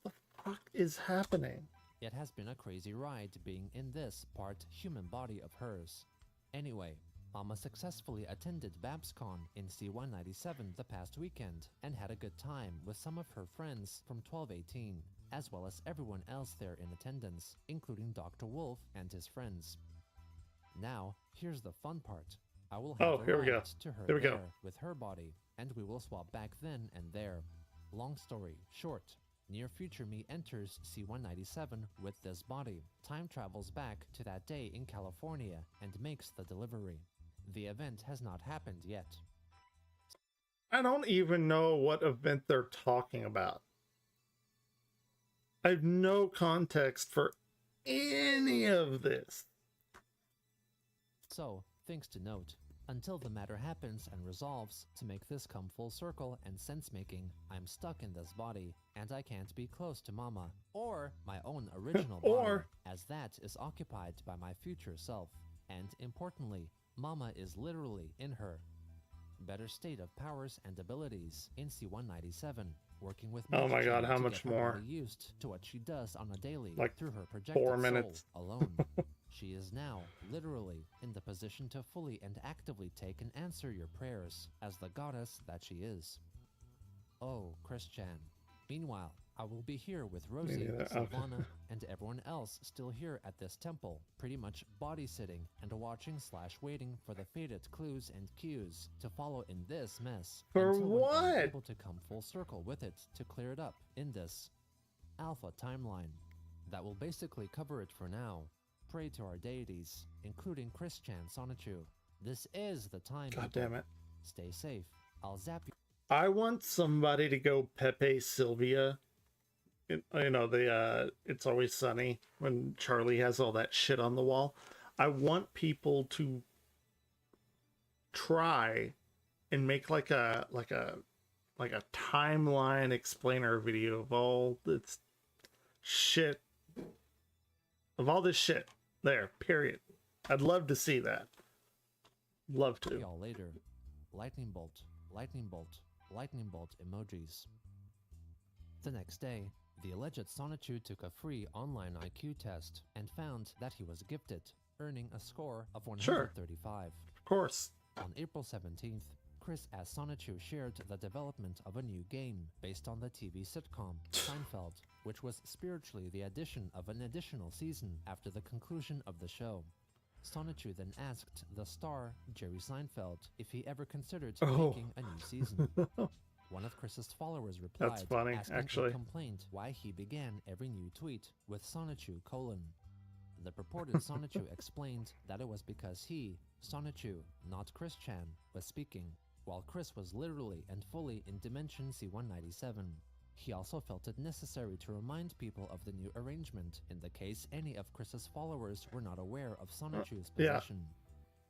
What the fuck is happening? It has been a crazy ride being in this part human body of hers. Anyway, Mama successfully attended BabsCon in C197 the past weekend and had a good time with some of her friends from 1218, as well as everyone else there in attendance, including Dr. Wolf and his friends. Now, here's the fun part. I will have a ride to her there with her body, and we will swap back then and there. Long story short, near future me enters C197 with this body, time travels back to that day in California, and makes the delivery. The event has not happened yet. I don't even know what event they're talking about. I have no context for any of this. So, things to note. Until the matter happens and resolves, to make this come full circle and sense-making, I'm stuck in this body, and I can't be close to Mama, or my own original body, as that is occupied by my future self. And importantly, Mama is literally in her. Better state of powers and abilities in C197, working with oh my god, to how much get her more? body used to what she does on a daily, Like through her projected 4 minutes. soul alone. She is now, literally, in the position to fully and actively take and answer your prayers, as the goddess that she is. Oh, Christian. Meanwhile, I will be here with Rosie, Silvana, and everyone else still here at this temple, pretty much body-sitting and watching/waiting for the fated clues and cues to follow in this mess. For until when I'm what? able to come full circle with it to clear it up in this alpha timeline. That will basically cover it for now. Pray to our deities, including Christian Sonichu. This is the time. God people. damn it. Stay safe. I'll zap you. I want somebody to go Pepe Sylvia. You know, the It's Always Sunny when Charlie has all that shit on the wall. I want people to try and make like a timeline explainer video of all this shit. Of all this shit. There, period. I'd love to see that. Love to. Y'all later. Lightning bolt, lightning bolt, lightning bolt emojis. The next day, the alleged Sonichu took a free online IQ test and found that he was gifted, earning a score of 135. Of course. On April 17th, Chris as Sonichu shared the development of a new game based on the TV sitcom Seinfeld, which was spiritually the addition of an additional season after the conclusion of the show. Sonichu then asked the star, Jerry Seinfeld, if he ever considered making a new season. One of Chris's followers replied, That's funny, asking actually. a complaint why he began every new tweet with Sonichu : The purported Sonichu explained that it was because he, Sonichu, not Chris Chan, was speaking, while Chris was literally and fully in Dimension C197. He also felt it necessary to remind people of the new arrangement in the case any of Chris's followers were not aware of Sonichu's position.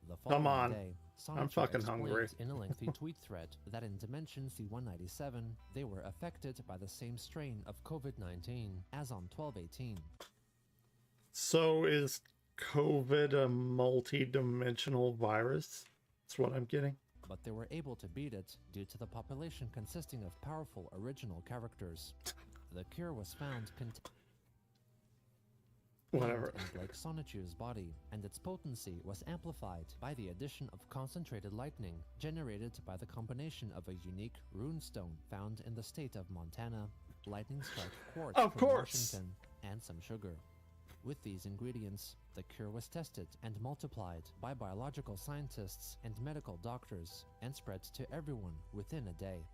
The Come following on. day, I'm Sonichu fucking explained hungry. in a lengthy tweet thread that in Dimension C-197, they were affected by the same strain of COVID-19 as on 1218. So is COVID a multi-dimensional virus? That's what I'm getting. But they were able to beat it due to the population consisting of powerful original characters. The cure was found Whatever. in Blake Sonichu's body, and its potency was amplified by the addition of concentrated lightning generated by the combination of a unique runestone found in the state of Montana, lightning strike quartz Of from course. Washington, and some sugar. With these ingredients, the cure was tested and multiplied by biological scientists and medical doctors and spread to everyone within a day.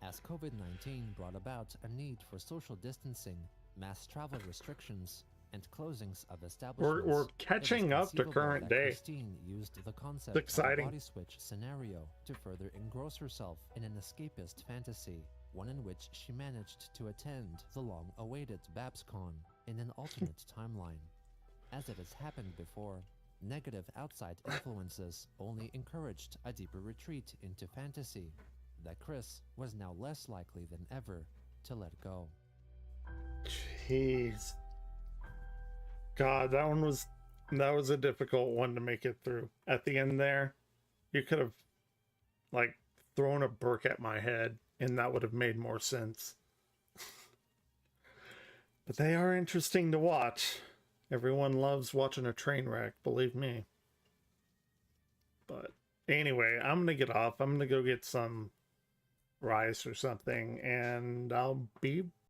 As COVID-19 brought about a need for social distancing, mass travel restrictions, and closings of establishments, We're it is catching up to conceivable current that day. Christine used the concept It's of a exciting. body switch scenario to further engross herself in an escapist fantasy, one in which she managed to attend the long-awaited BabsCon in an alternate timeline. As it has happened before, negative outside influences only encouraged a deeper retreat into fantasy that Chris was now less likely than ever to let go. Jeez. God, that was a difficult one to make it through. At the end there, you could have like thrown a brick at my head and that would have made more sense. But they are interesting to watch. Everyone loves watching a train wreck, believe me. But anyway, I'm gonna get off. I'm gonna go get some rice or something, and I'll be